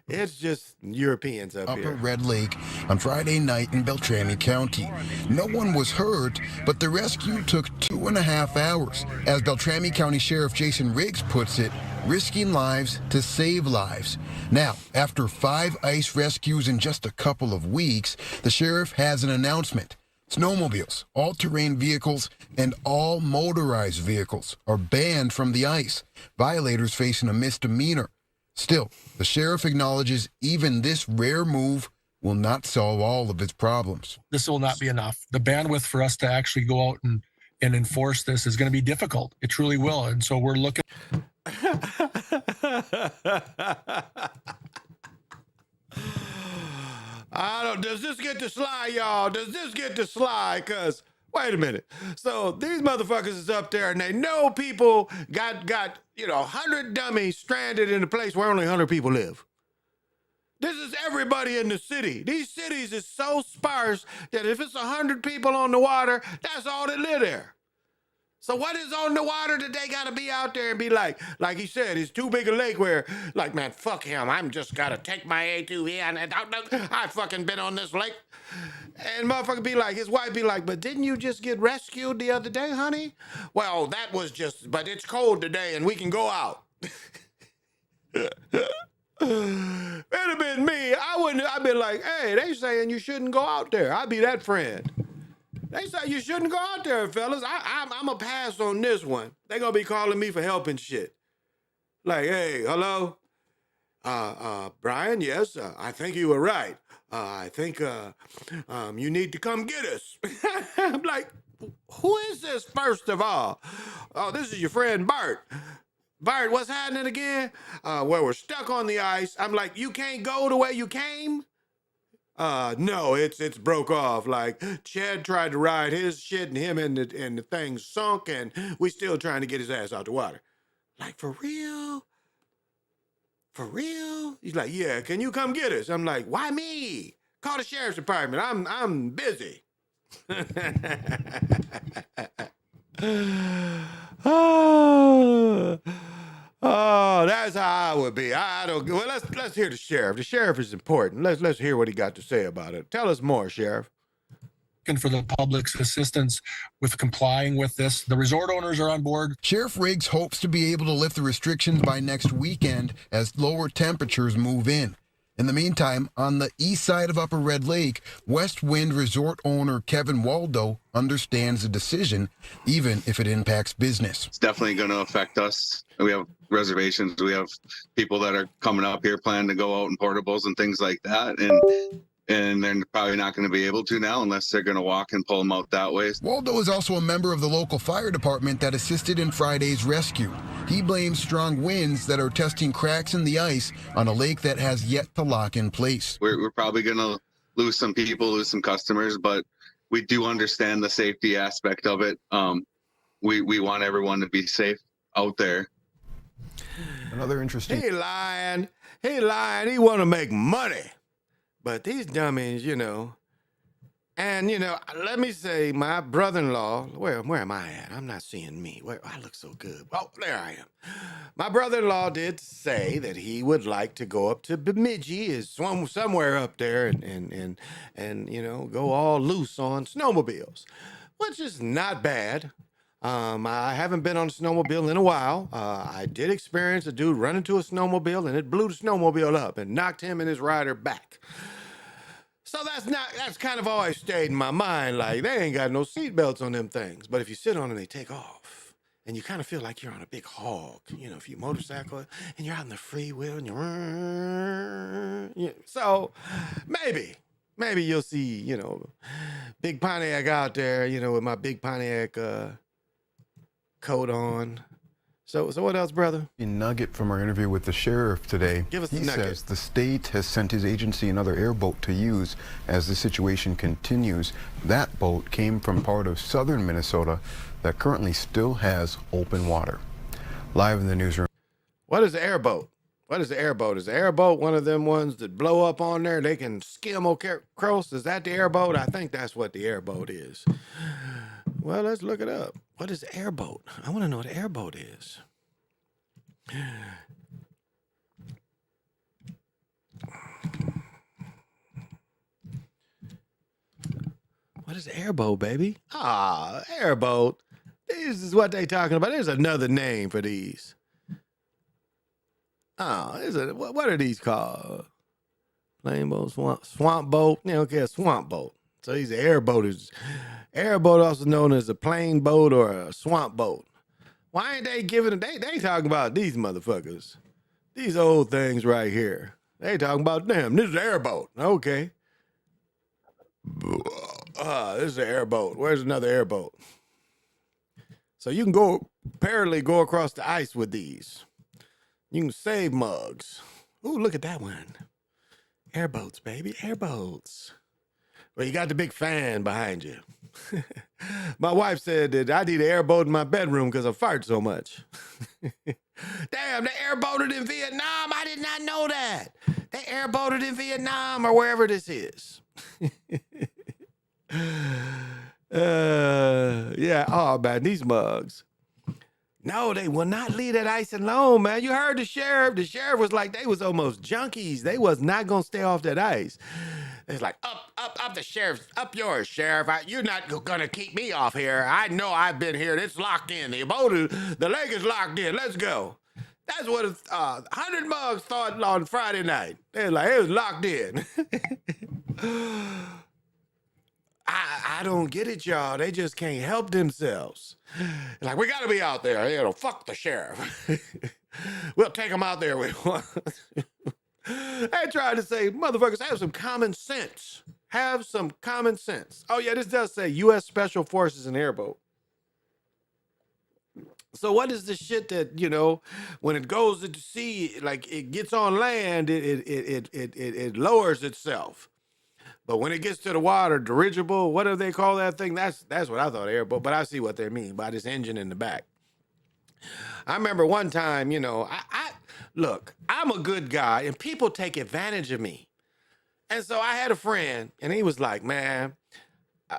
it's just Europeans up here. Upper Red Lake on Friday night in Beltrami County. No one was hurt, but the rescue took 2.5 hours. As Beltrami County Sheriff Jason Riggs puts it, risking lives to save lives. Now, after 5 ice rescues in just a couple of weeks, the sheriff has an announcement. Snowmobiles, all-terrain vehicles, and all motorized vehicles are banned from the ice. Violators facing a misdemeanor. Still, the sheriff acknowledges even this rare move will not solve all of its problems. This will not be enough. The bandwidth for us to actually go out and enforce this is going to be difficult. It truly will. And so we're looking... Does this get to slide, y'all? Does this get to slide? Because, wait a minute. So these motherfuckers is up there and they know people got 100 dummies stranded in a place where only 100 people live. This is everybody in the city. These cities is so sparse that if it's 100 people on the water, that's all that live there. So what is on the water that they got to be out there and be like he said, it's too big a lake where, like, man, fuck him. I'm just got to take my ATV and I fucking been on this lake. And motherfucker be like, his wife be like, but didn't you just get rescued the other day, honey? Well, that was just, but it's cold today and we can go out. It'd have been me. I'd been like, hey, they saying you shouldn't go out there. I'd be that friend. They say you shouldn't go out there, fellas. I'm a pass on this one. They gonna be calling me for help and shit. Like, hey, hello? Brian, yes, I think you were right. I think you need to come get us. I'm like, who is this, first of all? Oh, this is your friend Bart. Bart, what's happening again? Well, we're stuck on the ice. I'm like, you can't go the way you came? No, it's broke off. Like, Chad tried to ride his shit and him and the thing sunk, and we still trying to get his ass out the water. Like, for real? For real? He's like, yeah, can you come get us? I'm like, why me? Call the sheriff's department. I'm busy. Oh, that's how I would be. I don't. Well, let's hear the sheriff. The sheriff is important. Let's hear what he got to say about it. Tell us more, Sheriff. And for the public's assistance with complying with this. The resort owners are on board. Sheriff Riggs hopes to be able to lift the restrictions by next weekend as lower temperatures move in. In the meantime, on the east side of Upper Red Lake, West Wind resort owner Kevin Waldo understands the decision, even if it impacts business. It's definitely going to affect us. We have reservations. We have people that are coming up here planning to go out in portables and things like that. And they're probably not going to be able to now unless they're going to walk and pull them out that way. Waldo is also a member of the local fire department that assisted in Friday's rescue. He blames strong winds that are testing cracks in the ice on a lake that has yet to lock in place. We're probably going to lose some people, lose some customers, but we do understand the safety aspect of it. We want everyone to be safe out there. Another interesting... He lying. He want to make money. But these dummies, and, let me say, my brother-in-law, where am I at? I'm not seeing me. I look so good. Oh, there I am. My brother-in-law did say that he would like to go up to Bemidji, is somewhere up there, and go all loose on snowmobiles, which is not bad. I haven't been on a snowmobile in a while. I did experience a dude run into a snowmobile, and it blew the snowmobile up and knocked him and his rider back. So that's kind of always stayed in my mind, like, they ain't got no seatbelts on them things. But if you sit on them, they take off. And you kind of feel like you're on a big hog, if you motorcycle and you're out on the freewheel and so maybe you'll see, big Pontiac out there, with my big Pontiac coat on. So what else, brother? A nugget from our interview with the sheriff today. Give us the He nugget. says the state has sent his agency another airboat to use as the situation continues. That boat came from part of southern Minnesota that currently still has open water. Live in the newsroom. What is the airboat? Is the airboat one of them ones that blow up on there? They can skim across? Is that the airboat? I think that's what the airboat is. Well, let's look it up. What is the airboat? I want to know what an airboat is. What is an airboat, baby? Airboat. This is what they talking about. There's another name for these. What are these called? Plain boat, swamp boat. A swamp boat. So he's an airboat. Airboat, also known as a plain boat or a swamp boat. Why ain't they giving it? They talking about these motherfuckers. These old things right here. They talking about them. This is an airboat. Okay. This is an airboat. Where's another airboat? So you can apparently go across the ice with these. You can save mugs. Ooh, look at that one. Airboats, baby. Airboats. Well, you got the big fan behind you. My wife said that I need an airboat in my bedroom because I fart so much. Damn, they airboated in Vietnam. I did not know that. They airboated in Vietnam or wherever this is. Yeah. Oh, man, these mugs. No, they will not leave that ice alone, man. You heard the sheriff. The sheriff was like, they was almost junkies. They was not going to stay off that ice. It's like, up the sheriff, up yours, sheriff. You're not going to keep me off here. I know I've been here. It's locked in. The lake is locked in. Let's go. That's what 100 mugs thought on Friday night. They was like, it was locked in. I don't get it, y'all. They just can't help themselves. Like, we got to be out there. Fuck the sheriff. We'll take them out there. They tried to say, motherfuckers, have some common sense. Have some common sense. Oh, yeah, this does say U.S. Special Forces and Airboat. So what is the shit that, when it goes to sea, like it gets on land, it lowers itself. But when it gets to the water, dirigible, what do they call that thing? That's what I thought, airboat. But I see what they mean by this engine in the back. I remember one time, look, I'm a good guy, and people take advantage of me. And so I had a friend, and he was like, man,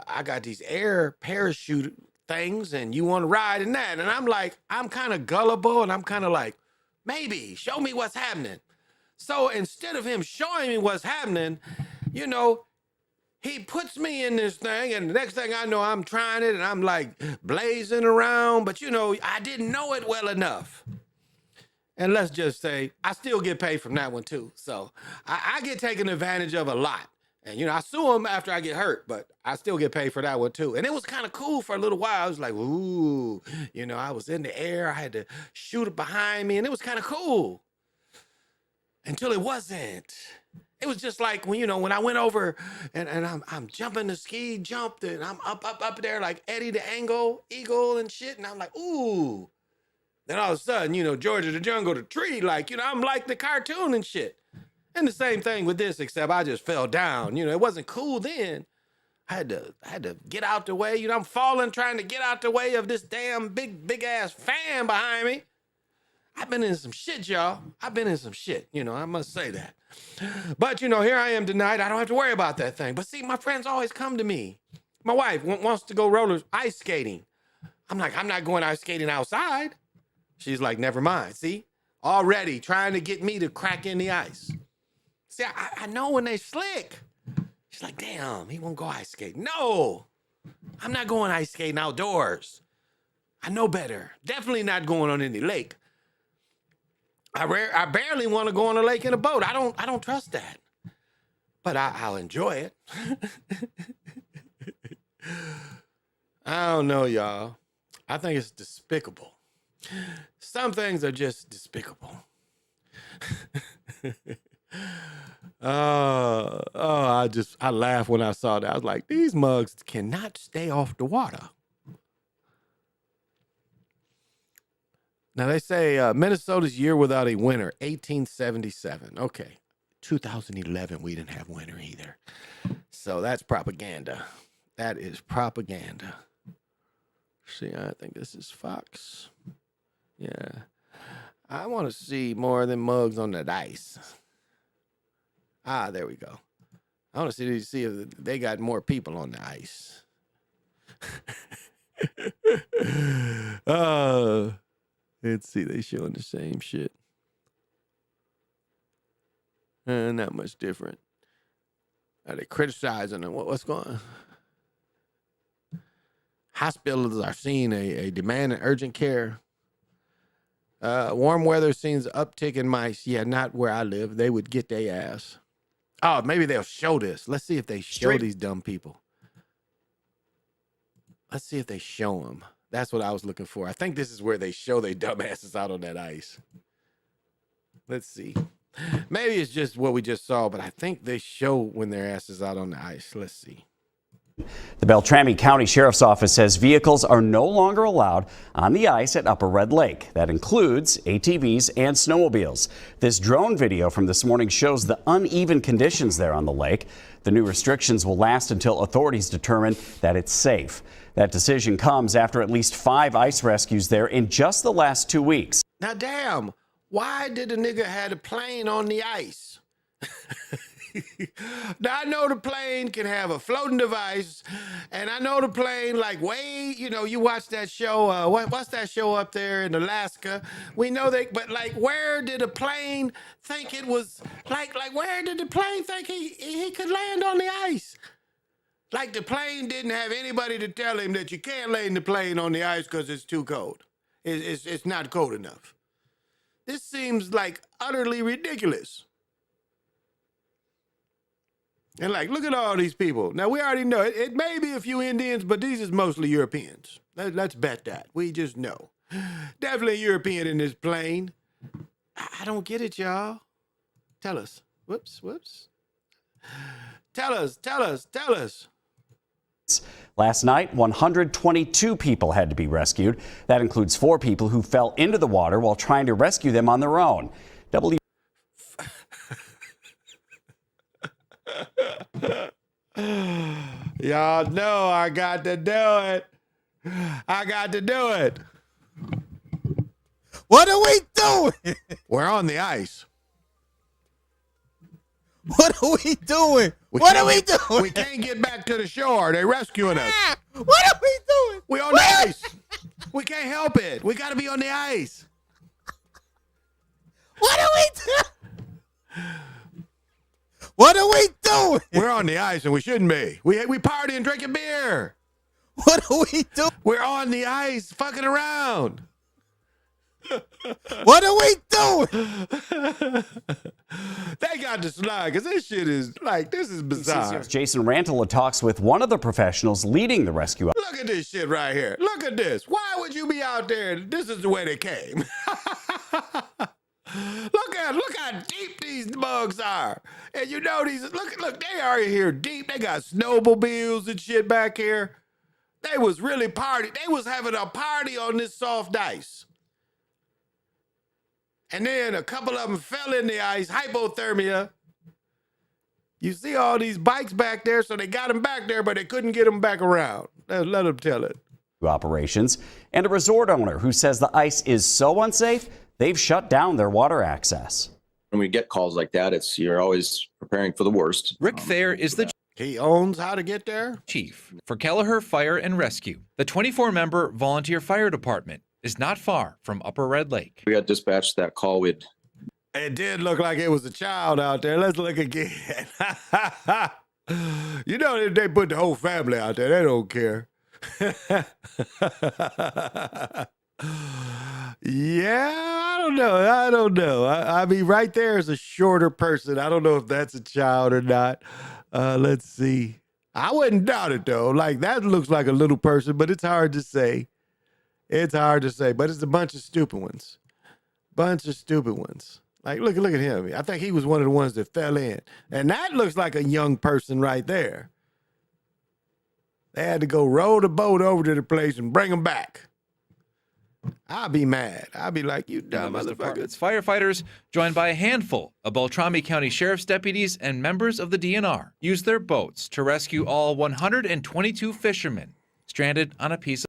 I got these air parachute things, and you want to ride in that? And I'm like, I'm kind of gullible, and I'm kind of like, maybe, show me what's happening. So instead of him showing me what's happening, you know, he puts me in this thing, and the next thing I know, I'm trying it, and I'm like blazing around, but you know, I didn't know it well enough. And let's just say, I still get paid from that one too. So I get taken advantage of a lot. And, you know, I sue them after I get hurt, but I still get paid for that one too. And it was kind of cool for a little while. I was like, ooh, you know, I was in the air. I had to shoot it behind me, and it was kind of cool. Until it wasn't. It was just like when, you know, when I went over and I'm jumping the ski jump, and I'm up there like Eddie the Eagle and shit. And I'm like, ooh. Then all of a sudden, you know, George of the Jungle, the tree, like, you know, I'm like the cartoon and shit. And the same thing with this, except I just fell down. You know, it wasn't cool then. I had to get out the way. You know, I'm falling, trying to get out the way of this damn big ass fan behind me. I've been in some shit, y'all. I've been in some shit, you know, I must say that. But, you know, here I am tonight. I don't have to worry about that thing. But see, my friends always come to me. My wife wants to go ice skating. I'm like, I'm not going ice skating outside. She's like, never mind. See, already trying to get me to crack in the ice. See, I know when they slick. She's like, damn, he won't go ice skating. No, I'm not going ice skating outdoors. I know better. Definitely not going on any lake. I barely want to go on a lake in a boat. I don't trust that. But I'll enjoy it. I don't know, y'all. I think it's despicable. Some things are just despicable. I laughed when I saw that. I was like, these mugs cannot stay off the water. Now they say Minnesota's year without a winter, 1877. Okay, 2011 we didn't have winter either. So that's propaganda. That is propaganda. See, I think this is Fox. Yeah. I want to see more of them mugs on that ice. Ah, there we go. I want to see if they got more people on the ice. Let's see. They showing the same shit. Not much different. Are they criticizing them? What's going on? Hospitals are seeing a demand in urgent care. Warm weather seems uptick in mice. Yeah, not where I live. They would get their ass. Oh, maybe they'll show this. Let's see if they show these dumb people. Let's see if they show them. That's what I was looking for. I think this is where they show their dumb asses out on that ice. Let's see. Maybe it's just what we just saw, but I think they show when their ass is out on the ice. Let's see. The Beltrami County Sheriff's Office says vehicles are no longer allowed on the ice at Upper Red Lake. That includes ATVs and snowmobiles. This drone video from this morning shows the uneven conditions there on the lake. The new restrictions will last until authorities determine that it's safe. That decision comes after at least 5 ice rescues there in just the last 2 weeks. Now, damn, why did the nigga have a plane on the ice? Now, I know the plane can have a floating device, and I know the plane, like, way, you know, you watch that show, what's that show up there in Alaska? We know they, but, like, where did the plane think it was, like, where did the plane think he could land on the ice? Like, the plane didn't have anybody to tell him that you can't land the plane on the ice because it's too cold. It's not cold enough. This seems, like, utterly ridiculous. And like, look at all these people. Now, we already know it may be a few Indians, but these is mostly Europeans. Let's bet that. We just know. Definitely European in this plane. I don't get it, y'all. Tell us. Whoops. Tell us. Last night, 122 people had to be rescued. That includes 4 people who fell into the water while trying to rescue them on their own. Y'all know I got to do it. What are we doing? We're on the ice. What are we doing? What are we doing? We can't get back to the shore. They're rescuing us. What are we doing? We on the ice. We can't help it. We got to be on the ice. What are we doing? What are we doing? We're on the ice and we shouldn't be. We partying, drinking beer. What are we doing? We're on the ice, fucking around. What are we doing? They got to slide because this shit is like, this is bizarre. Jason Rantala talks with one of the professionals leading the rescue. Look at this shit right here. Look at this. Why would you be out there? This is the way they came. Look how deep these bugs are. And you know these, look, they are here deep. They got snowmobiles and shit back here. They was really partying. They was having a party on this soft ice. And then a couple of them fell in the ice, hypothermia. You see all these bikes back there, so they got them back there, but they couldn't get them back around. Let them tell it. Operations and a resort owner who says the ice is so unsafe, they've shut down their water access. When we get calls like that, you're always preparing for the worst. Rick Thayer is the He owns how to get there. chief for Kelleher Fire and Rescue. The 24-member volunteer fire department is not far from Upper Red Lake. We got dispatched that call. It did look like it was a child out there. Let's look again. You know, they put the whole family out there. They don't care. Yeah, I don't know. I mean, right there is a shorter person. I don't know if that's a child or not. Let's see. I wouldn't doubt it, though. Like, that looks like a little person, but it's hard to say. It's hard to say, but it's a bunch of stupid ones. Like, look at him. I think he was one of the ones that fell in. And that looks like a young person right there. They had to go row the boat over to the place and bring him back. I'd be mad. I'd be like, you dumb motherfuckers. Firefighters, joined by a handful of Beltrami County Sheriff's deputies and members of the DNR, used their boats to rescue all 122 fishermen stranded on a piece of...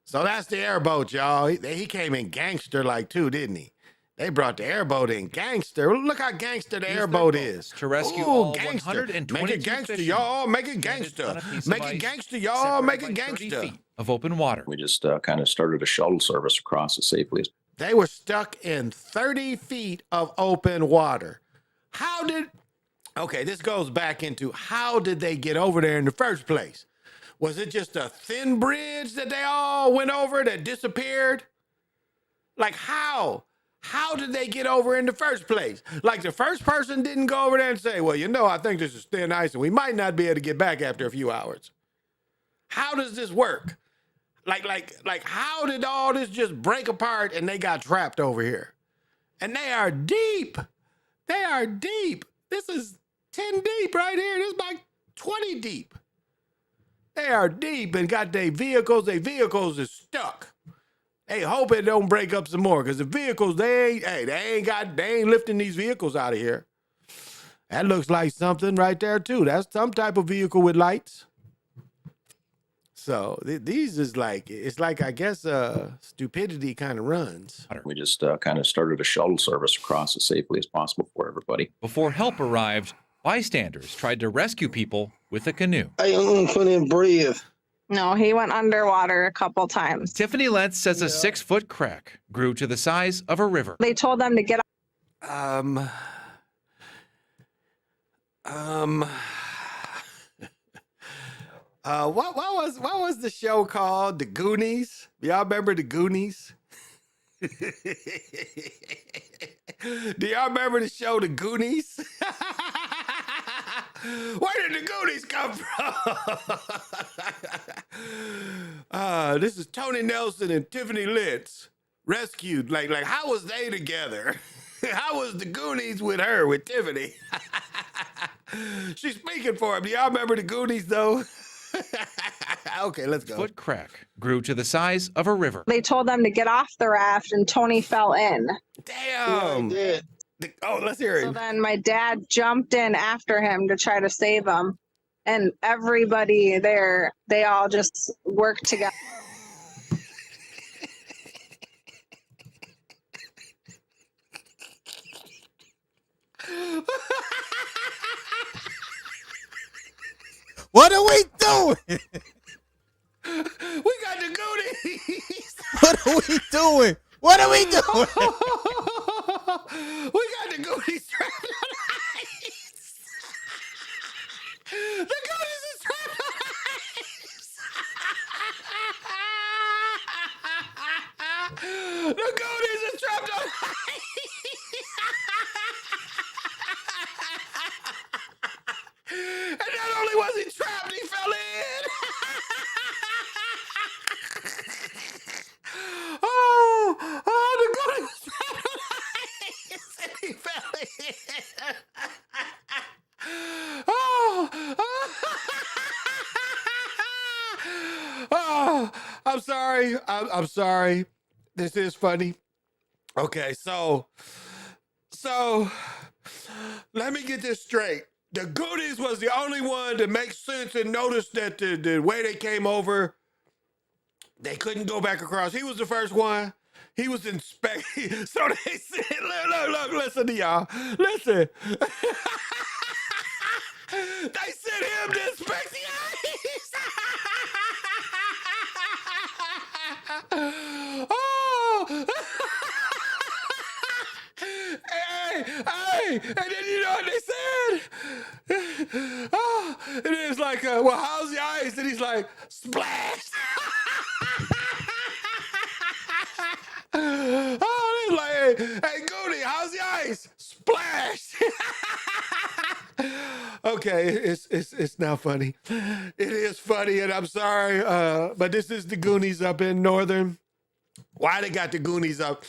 So that's the airboat, y'all. He came in gangster like too, didn't he? They brought the airboat in gangster. Look how gangster the airboat is. To rescue Ooh, all gangster. 122 Make it gangster, fishermen y'all. Make it gangster. Make it gangster, y'all. Make it gangster. Of open water. We just kind of started a shuttle service across as safely as. They were stuck in 30 feet of open water. Okay, this goes back into how did they get over there in the first place? Was it just a thin bridge that they all went over that disappeared? Like how? How did they get over in the first place? Like the first person didn't go over there and say, well, I think this is thin ice and we might not be able to get back after a few hours. How does this work? Like how did all this just break apart and they got trapped over here? And they are deep. They are deep. This is 10 deep right here. This is like 20 deep. They are deep and got their vehicles is stuck. Hey, hope it don't break up some more, because the vehicles, they ain't lifting these vehicles out of here. That looks like something right there too. That's some type of vehicle with lights. So these is like, it's like, I guess, stupidity kind of runs. We just kind of started a shuttle service across as safely as possible for everybody. Before help arrived, bystanders tried to rescue people with a canoe. I couldn't breathe. No, he went underwater a couple times. Tiffany Lentz says a 6-foot crack grew to the size of a river. They told them to get what was the show called? The Goonies? Y'all remember the Goonies? Do y'all remember the show The Goonies? Where did the Goonies come from? This is Tony Nelson and Tiffany Lentz rescued. Like how was they together? How was the Goonies with her, with Tiffany? She's speaking for him. Do y'all remember the Goonies, though? Okay, let's go. Foot crack grew to the size of a river. They told them to get off the raft, and Tony fell in. Damn. Yeah, oh, let's hear it. So then my dad jumped in after him to try to save him. And everybody there, they all just worked together. What are we doing? We got the Goonies. What are we doing? What are we doing? We got the Goonies trapped on ice. The Goonies is trapped on ice. The Goonies is trapped on ice. And not only was he trapped, he fell in. The Goonies was trapped on ice. And he fell in. I'm sorry. I'm sorry. This is funny. Okay, so let me get this straight. The Goonies was the only one that makes sense and noticed that the way they came over, they couldn't go back across. He was the first one. He was inspecting. So they said, look, listen to y'all. Listen. They sent him to inspect the ice. Hey, and then you know what they said? And it's like, well, how's the ice? And he's like, splash. He's like, hey, Goody, how's the ice? Splash. Okay, it's now funny. It is funny, and I'm sorry, but this is the Goonies up in Northern. Why they got the Goonies up?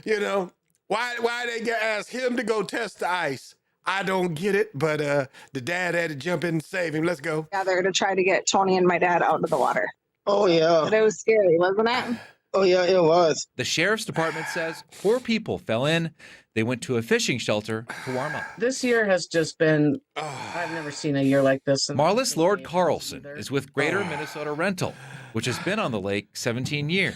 You know, why they ask him to go test the ice? I don't get it, but the dad had to jump in and save him. Let's go. Together to try to get Tony and my dad out of the water. Oh, yeah. But it was scary, wasn't it? Oh, yeah, it was. The sheriff's department says 4 people fell in. They went to a fishing shelter to warm up. This year has just been, I've never seen a year like this. Marlis Lord Carlson is with Greater Minnesota Rental, which has been on the lake 17 years.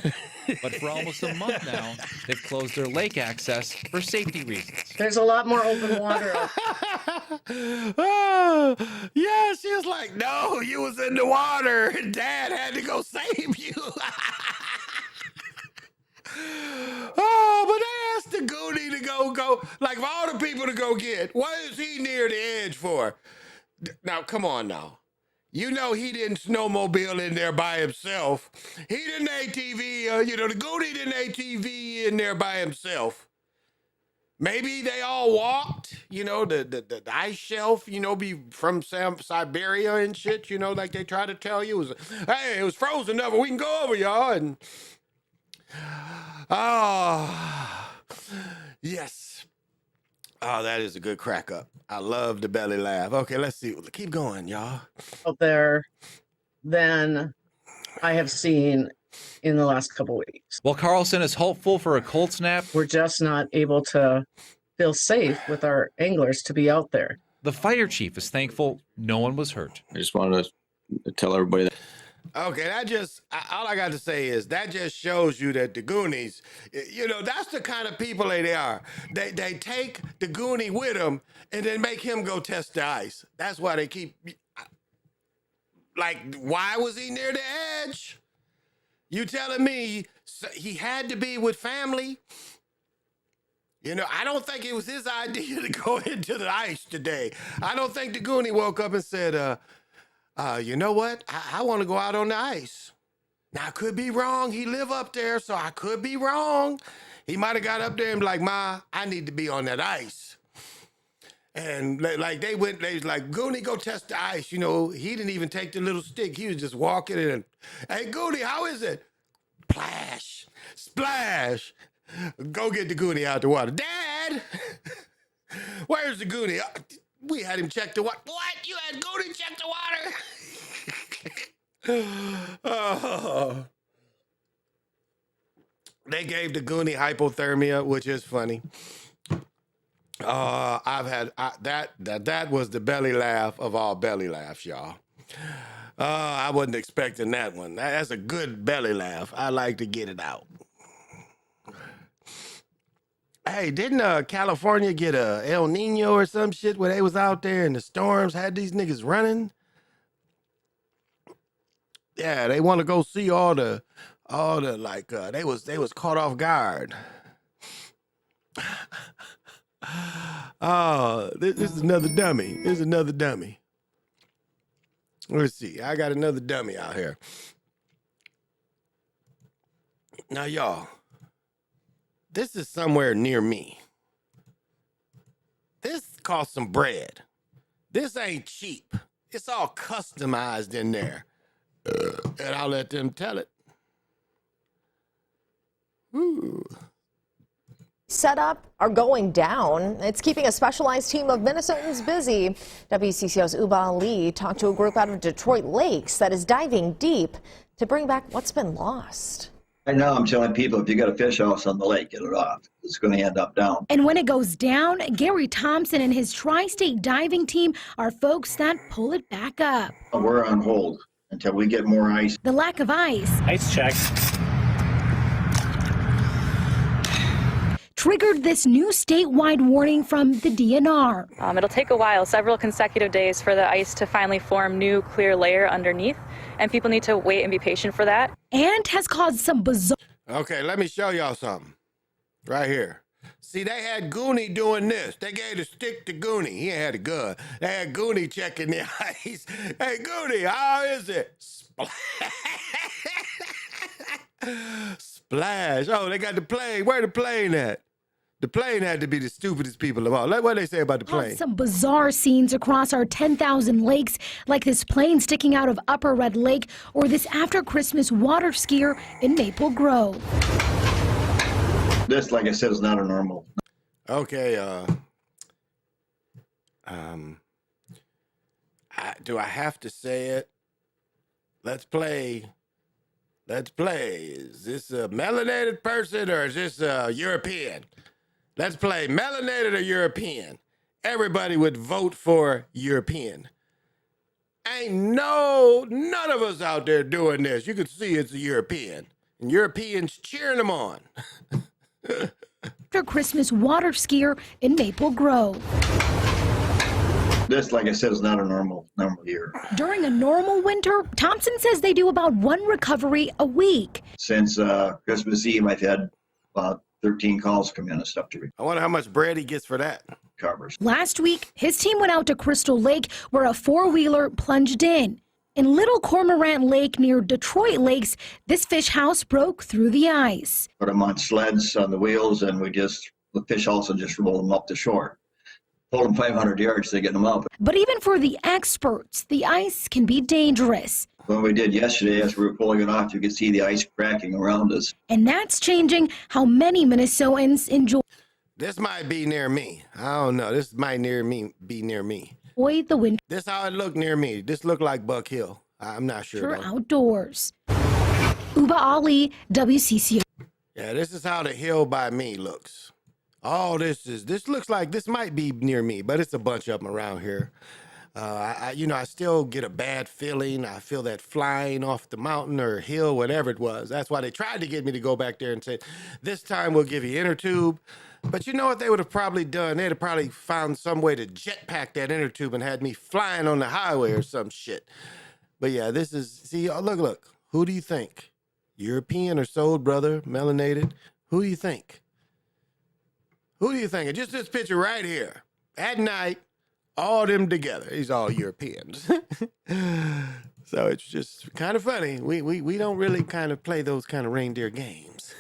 But for almost a month now, they've closed their lake access for safety reasons. There's a lot more open water out. Yeah, she was like, no, you was in the water. Dad had to go save you. But they asked the Goonie to go, like, for all the people to go get. What is he near the edge for? Now, come on now. You know he didn't snowmobile in there by himself. He didn't ATV, the Goonie didn't ATV in there by himself. Maybe they all walked, the ice shelf, be from Siberia and shit, like they try to tell you. It was frozen enough, we can go over, y'all. And yes. Oh, that is a good crack up. I love the belly laugh. Okay, let's see. Keep going, y'all. Out there than I have seen in the last couple weeks. While Carlson is hopeful for a cold snap, we're just not able to feel safe with our anglers to be out there. The fire chief is thankful no one was hurt. I just wanted to tell everybody that. Okay, all I got to say is that just shows you that the Goonies, that's the kind of people they are. They take the Goonie with them and then make him go test the ice. That's why they keep, like, why was he near the edge? You telling me he had to be with family? I don't think it was his idea to go into the ice today. I don't think the Goonie woke up and said, you know what? I want to go out on the ice. Now, I could be wrong. He live up there, so I could be wrong. He might have got up there and be like, Ma, I need to be on that ice. And like they was like, Goonie, go test the ice. He didn't even take the little stick. He was just walking in and, hey, Goonie, how is it? Splash, splash. Go get the Goonie out the water. Dad, where's the Goonie? We had him check the water. What? You had Goonie check the water? They gave the Goonie hypothermia, which is funny. That was the belly laugh of all belly laughs, y'all. I wasn't expecting that one. That's a good belly laugh. I like to get it out. Hey, didn't California get a El Nino or some shit where they was out there and the storms had these niggas running? Yeah, they want to go see all the like they was caught off guard. Oh, this is another dummy. This is another dummy. Let's see. I got another dummy out here. Now, y'all, this is somewhere near me. This costs some bread. This ain't cheap. It's all customized in there. And I'll let them tell it. Ooh. Set up are going down. It's keeping a specialized team of Minnesotans busy. WCCO's Uba Ali talked to a group out of Detroit Lakes that is diving deep to bring back what's been lost. Right now, I'm telling people, if you got a fish house on the lake, get it off. It's going to end up down. And when it goes down, Gary Thompson and his tri-state diving team are folks that pull it back up. We're on hold until we get more ice. The lack of ice. Ice check. Triggered this new statewide warning from the DNR. It'll take a while, several consecutive days, for the ice to finally form new clear layer underneath, and people need to wait and be patient for that. And has caused some bizarre... Okay, let me show y'all something. Right here. See, they had Goonie doing this. They gave the stick to Goonie. He ain't had a gun. They had Goonie checking the ice. Hey, Goonie, how is it? Splash. Oh, they got the plane. Where the plane at? The plane had to be the stupidest people of all. What do they say about the plane? Some bizarre scenes across our 10,000 lakes, like this plane sticking out of Upper Red Lake or this after Christmas water skier in Maple Grove. This, like I said, is not a normal. Okay, do I have to say it? Let's play. Is this a melanated person or is this a European? Let's play melanated or European. Everybody would vote for European. Ain't none of us out there doing this. You can see it's a European. And Europeans cheering them on. After Christmas water skier in Maple Grove. This, like I said, is not a normal year. During a normal winter, Thompson says they do about one recovery a week. Since Christmas Eve, I've had about 13 calls come in and stuff to me. I wonder how much bread he gets for that. Covers. Last week, his team went out to Crystal Lake where a four-wheeler plunged in. In Little Cormorant Lake near Detroit Lakes, this fish house broke through the ice. Put them on sleds on the wheels, and the fish also just roll them up the shore. Pull them 500 yards to get them up. But even for the experts, the ice can be dangerous. When we did yesterday, as we were pulling it off, you could see the ice cracking around us. And that's changing how many Minnesotans enjoy. This might be near me. I don't know. This might be near me. The winter. This how it looked near me. This looked like Buck Hill. I'm not sure. Outdoors. Uba Ali, WCCO. Yeah, this is how the hill by me looks. All this looks like this might be near me, but it's a bunch of them around here. I still get a bad feeling. I feel that flying off the mountain or hill, whatever it was. That's why they tried to get me to go back there and say, this time we'll give you inner tube. But you know what they would have probably done? They'd have probably found some way to jetpack that inner tube and had me flying on the highway or some shit. But yeah, look. Who do you think? European or soul brother, melanated? Who do you think? Who do you think? And just this picture right here. At night, all them together. These all Europeans. So it's just kind of funny. We don't really kind of play those kind of reindeer games.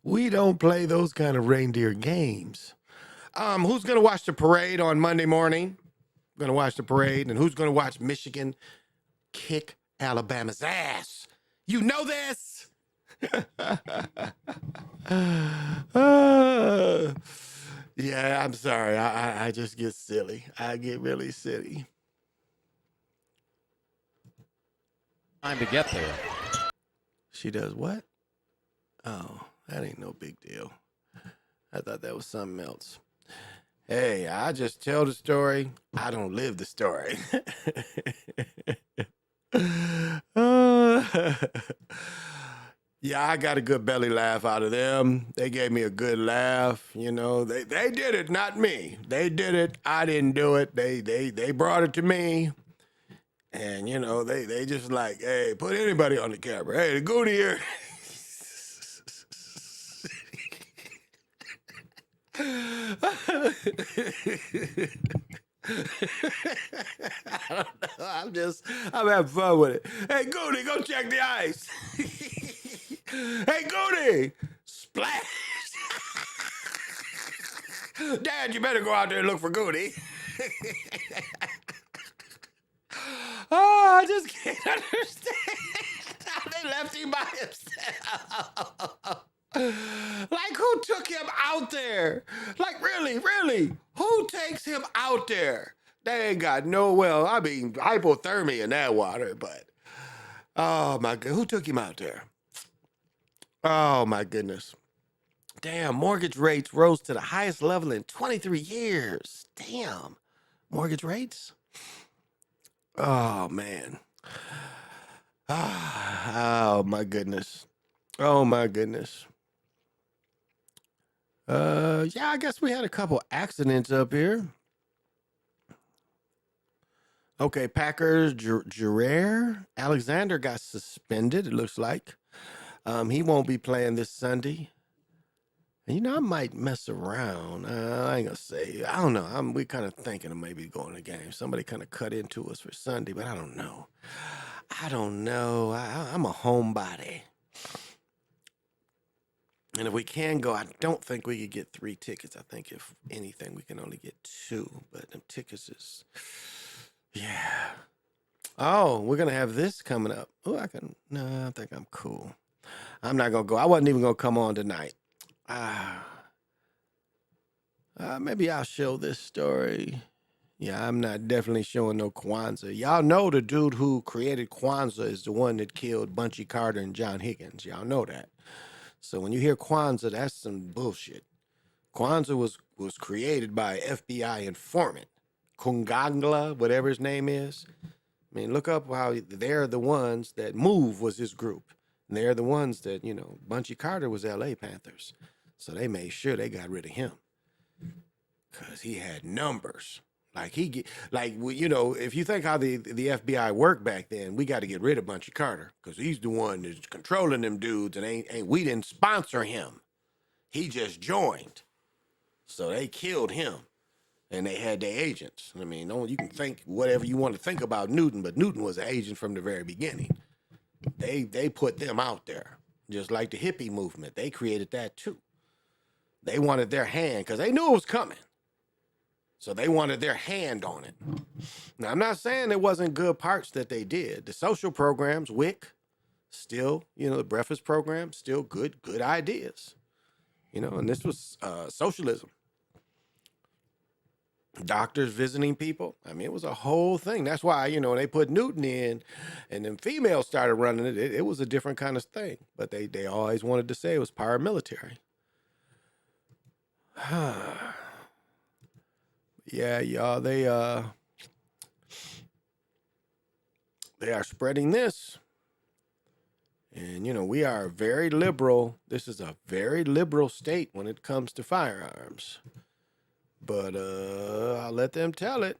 We don't play those kind of reindeer games. Who's going to watch the parade on Monday morning? Going to watch the parade. And who's going to watch Michigan kick Alabama's ass? You know this? Yeah, I'm sorry. I just get silly. I get really silly. Time to get there. She does what? Oh, that ain't no big deal. I thought that was something else. Hey, I just tell the story. I don't live the story. Yeah, I got a good belly laugh out of them. They gave me a good laugh. You know, they did it, not me. They did it. I didn't do it. They brought it to me. And, you know, they just like, hey, put anybody on the camera. Hey, the Goonie here. I don't know. I'm having fun with it. Hey, Goonie, go check the ice. Hey, Goonie, splash. Dad, you better go out there and look for Goonie. Oh, I just can't understand how they left him by himself. Like, who took him out there? Like, really? Who takes him out there? They ain't got no, well, I mean, hypothermia in that water, but, oh, my God, who took him out there? Oh, my goodness. Damn, mortgage rates rose to the highest level in 23 years. Damn, mortgage rates? Oh, man. Oh, my goodness. Oh, my goodness. Yeah, I guess we had a couple accidents up here. Okay, Packers, Jareer Alexander got suspended, it looks like. He won't be playing this Sunday. And, you know, I might mess around. I ain't gonna say. I don't know. We kind of thinking of maybe going to the game. Somebody kind of cut into us for Sunday, but I don't know. I'm a homebody. And if we can go, I don't think we could get 3 tickets. I think if anything, we can only get 2. But them tickets is, yeah. Oh, we're going to have this coming up. Oh, I think I'm cool. I'm not going to go. I wasn't even going to come on tonight. Maybe I'll show this story. Yeah, I'm not definitely showing no Kwanzaa. Y'all know the dude who created Kwanzaa is the one that killed Bunchy Carter and John Higgins. Y'all know that. So when you hear Kwanzaa, that's some bullshit. Kwanzaa was created by FBI informant, Kungangla, whatever his name is. I mean, look up how they're the ones that MOVE was his group. And they're the ones that, you know, Bunchy Carter was LA Panthers. So they made sure they got rid of him. Because he had numbers. You know, if you think how the FBI worked back then, we got to get rid of Bunchy Carter. Because he's the one that's controlling them dudes. And we didn't sponsor him. He just joined. So they killed him. And they had their agents. I mean, you can think whatever you want to think about Newton, but Newton was an agent from the very beginning. They put them out there, just like the hippie movement. They created that too. They wanted their hand because they knew it was coming. So they wanted their hand on it. Now, I'm not saying there wasn't good parts that they did. The social programs, WIC, still, you know, the breakfast program, still good ideas. You know, and this was socialism. Doctors visiting people. I mean, it was a whole thing. That's why, you know, they put Newton in and then females started running it. It was a different kind of thing. But they always wanted to say it was paramilitary. Yeah, y'all, they are spreading this. And, you know, we are very liberal. This is a very liberal state when it comes to firearms. But I'll let them tell it.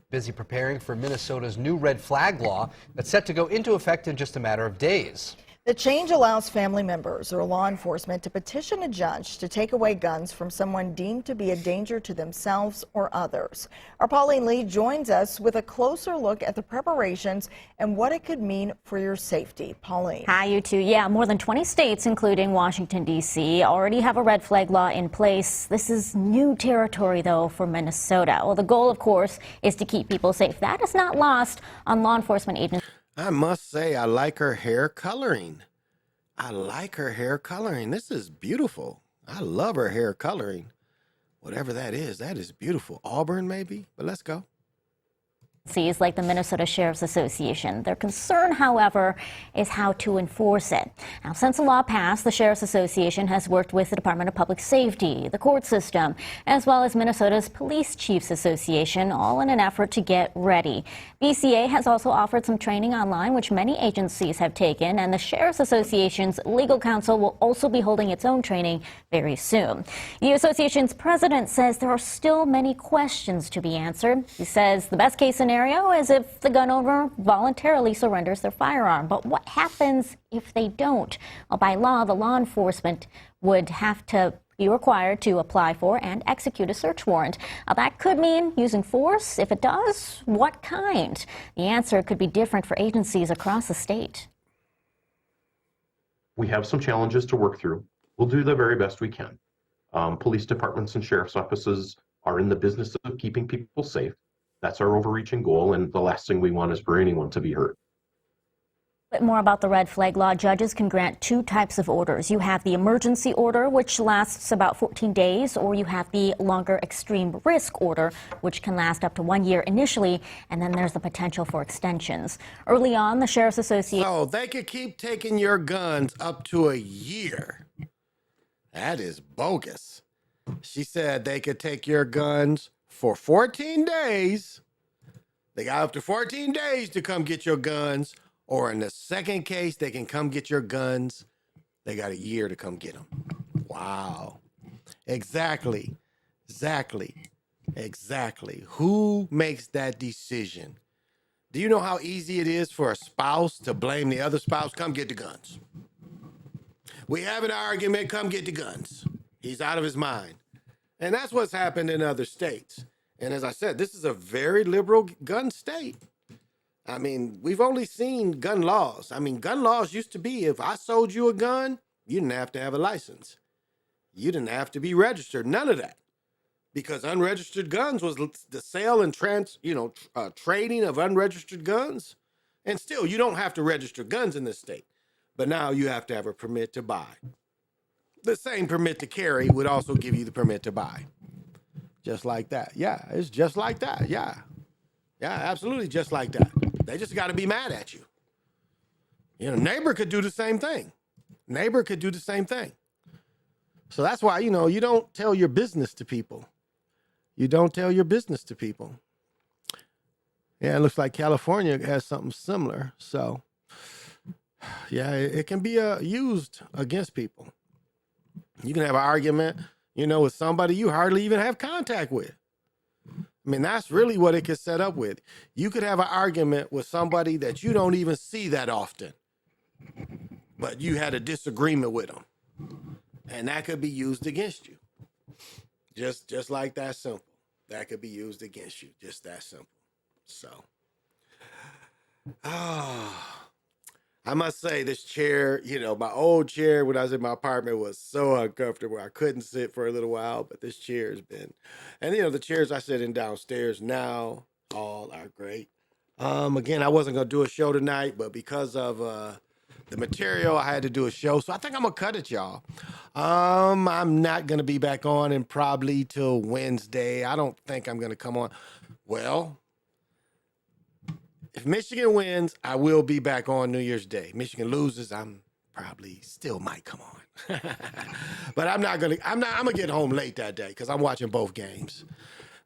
Busy preparing for Minnesota's new red flag law that's set to go into effect in just a matter of days. The change allows family members or law enforcement to petition a judge to take away guns from someone deemed to be a danger to themselves or others. Our Pauline Lee joins us with a closer look at the preparations and what it could mean for your safety. Pauline. Hi, you two. Yeah, more than 20 states, including Washington, D.C., already have a red flag law in place. This is new territory, though, for Minnesota. Well, the goal, of course, is to keep people safe. That is not lost on law enforcement agencies. I must say, I like her hair coloring. This is beautiful. I love her hair coloring. Whatever that is beautiful. Auburn, maybe? But let's go. Like the Minnesota Sheriff's Association. Their concern, however, is how to enforce it. Now, since the law passed, the Sheriff's Association has worked with the Department of Public Safety, the court system, as well as Minnesota's Police Chiefs Association, all in an effort to get ready. BCA has also offered some training online, which many agencies have taken, and the Sheriff's Association's legal counsel will also be holding its own training very soon. The association's president says there are still many questions to be answered. He says the best case scenario scenario is if the gun owner voluntarily surrenders their firearm. But what happens if they don't? Well, by law, the law enforcement would have to be required to apply for and execute a search warrant. Now, that could mean using force. If it does, what kind? The answer could be different for agencies across the state. We have some challenges to work through. We'll do the very best we can. Police departments and sheriff's offices are in the business of keeping people safe. That's our overreaching goal, and the last thing we want is for anyone to be hurt. Bit more about the red flag law. Judges can grant two types of orders. You have the emergency order, which lasts about 14 days, or you have the longer extreme risk order, which can last up to 1 year initially, and then there's the potential for extensions. Early on, the Sheriff's Association... So they could keep taking your guns up to a year. That is bogus. She said they could take your guns for 14 days. They got up to 14 days to come get your guns. Or in the second case, they can come get your guns. They got a year to come get them. Wow. Exactly. Who makes that decision? Do you know how easy it is for a spouse to blame the other spouse? Come get the guns. We have an argument. Come get the guns. He's out of his mind. And that's what's happened in other states. And as I said, this is a very liberal gun state. I mean, we've only seen gun laws. I mean, gun laws used to be if I sold you a gun, you didn't have to have a license. You didn't have to be registered. None of that. Because unregistered guns was the sale and trading of unregistered guns. And still, you don't have to register guns in this state. But now you have to have a permit to buy. The same permit to carry would also give you the permit to buy. Just like that. Yeah, it's just like that. Yeah. Yeah, absolutely just like that. They just got to be mad at you. You know, neighbor could do the same thing. So that's why, you don't tell your business to people. Yeah, it looks like California has something similar. So, yeah, it can be used against people. You can have an argument, with somebody you hardly even have contact with. I mean, that's really what it could set up with. You could have an argument with somebody that you don't even see that often, but you had a disagreement with them, and that could be used against you. Just like that simple. That could be used against you. Just that simple. So, I must say this chair, my old chair when I was in my apartment was so uncomfortable. I couldn't sit for a little while, but this chair has been, and the chairs I sit in downstairs now all are great. Again, I wasn't going to do a show tonight, but because of the material, I had to do a show. So I think I'm going to cut it, y'all. I'm not going to be back on and probably till Wednesday. I don't think I'm going to come on. Well, if Michigan wins, I will be back on New Year's Day. Michigan loses, I'm probably still might come on. But I'm going to get home late that day because I'm watching both games.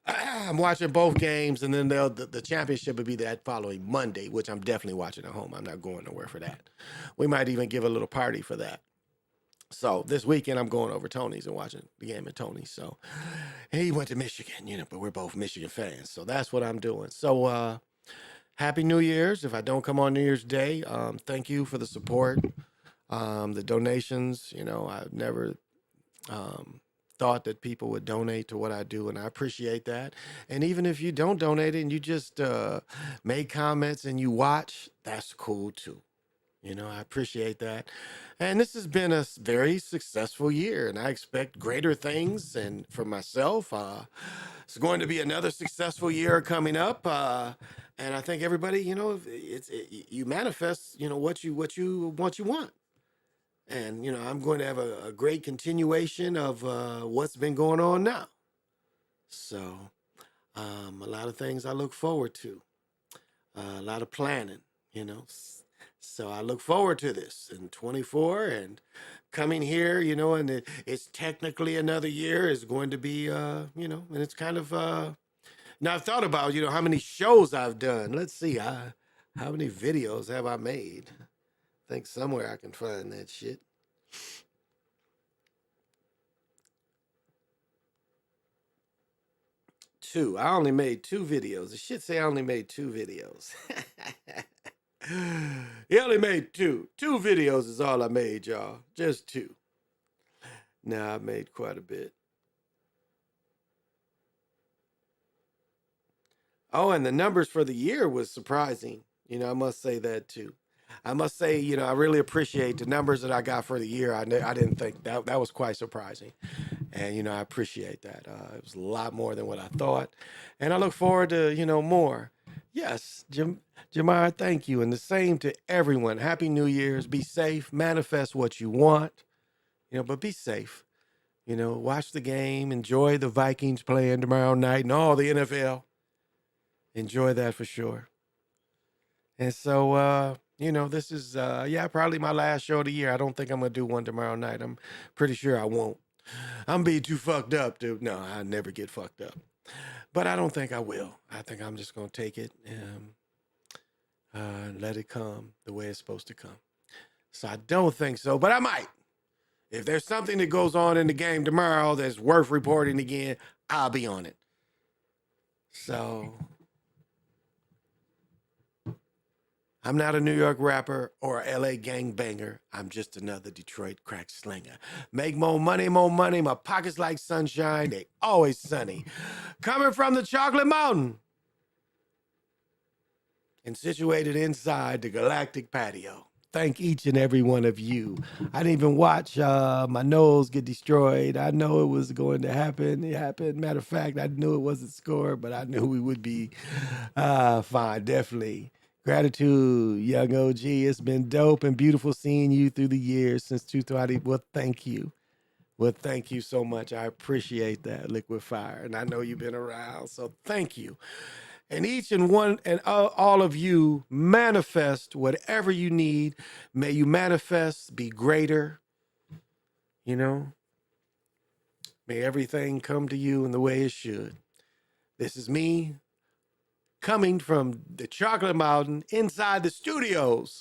And then the championship will be that following Monday, which I'm definitely watching at home. I'm not going nowhere for that. We might even give a little party for that. So this weekend, I'm going over Tony's and watching the game at Tony's. So he went to Michigan, but we're both Michigan fans. So that's what I'm doing. So Happy New Year's. If I don't come on New Year's Day, thank you for the support, the donations. I've never thought that people would donate to what I do, and I appreciate that. And even if you don't donate and you just make comments and you watch, that's cool too. I appreciate that. And this has been a very successful year, and I expect greater things. And for myself, it's going to be another successful year coming up. And I think everybody, you manifest, what you want. And, I'm going to have a great continuation of what's been going on now. So a lot of things I look forward to, a lot of planning, So I look forward to this in 24 and coming here, and it's technically another year is going to be, and it's kind of, now I've thought about, how many shows I've done. Let's see, how many videos have I made? I think somewhere I can find that shit. 2. I only made 2 videos. The shit say I only made 2 videos. He only made 2. 2 videos is all I made, y'all. Just 2. Now I made quite a bit. Oh, and the numbers for the year was surprising. I must say that too. I must say, I really appreciate the numbers that I got for the year. I didn't think that was quite surprising. And, I appreciate that. It was a lot more than what I thought. And I look forward to, more. Yes, Jamar, thank you. And the same to everyone. Happy New Year's. Be safe. Manifest what you want, but be safe. Watch the game. Enjoy the Vikings playing tomorrow night and all the NFL. Enjoy that for sure. And so, this is, probably my last show of the year. I don't think I'm going to do one tomorrow night. I'm pretty sure I won't. I'm being too fucked up to, no, I never get fucked up. But I don't think I will. I think I'm just going to take it and let it come the way it's supposed to come. So I don't think so, but I might. If there's something that goes on in the game tomorrow that's worth reporting again, I'll be on it. So I'm not a New York rapper or a LA gangbanger. I'm just another Detroit crack slinger. Make more money, more money. My pockets like sunshine. They always sunny. Coming from the Chocolate Mountain and situated inside the Galactic Patio. Thank each and every one of you. I didn't even watch my nose get destroyed. I know it was going to happen. It happened. Matter of fact, I knew it wasn't scored, but I knew we would be fine, definitely. Gratitude, young OG. It's been dope and beautiful seeing you through the years since 2020. Well, thank you. Well, thank you so much. I appreciate that, Liquid Fire. And I know you've been around, so thank you. And each and one and all of you manifest whatever you need. May you manifest, be greater. May everything come to you in the way it should. This is me coming from the Chocolate Mountain inside the studios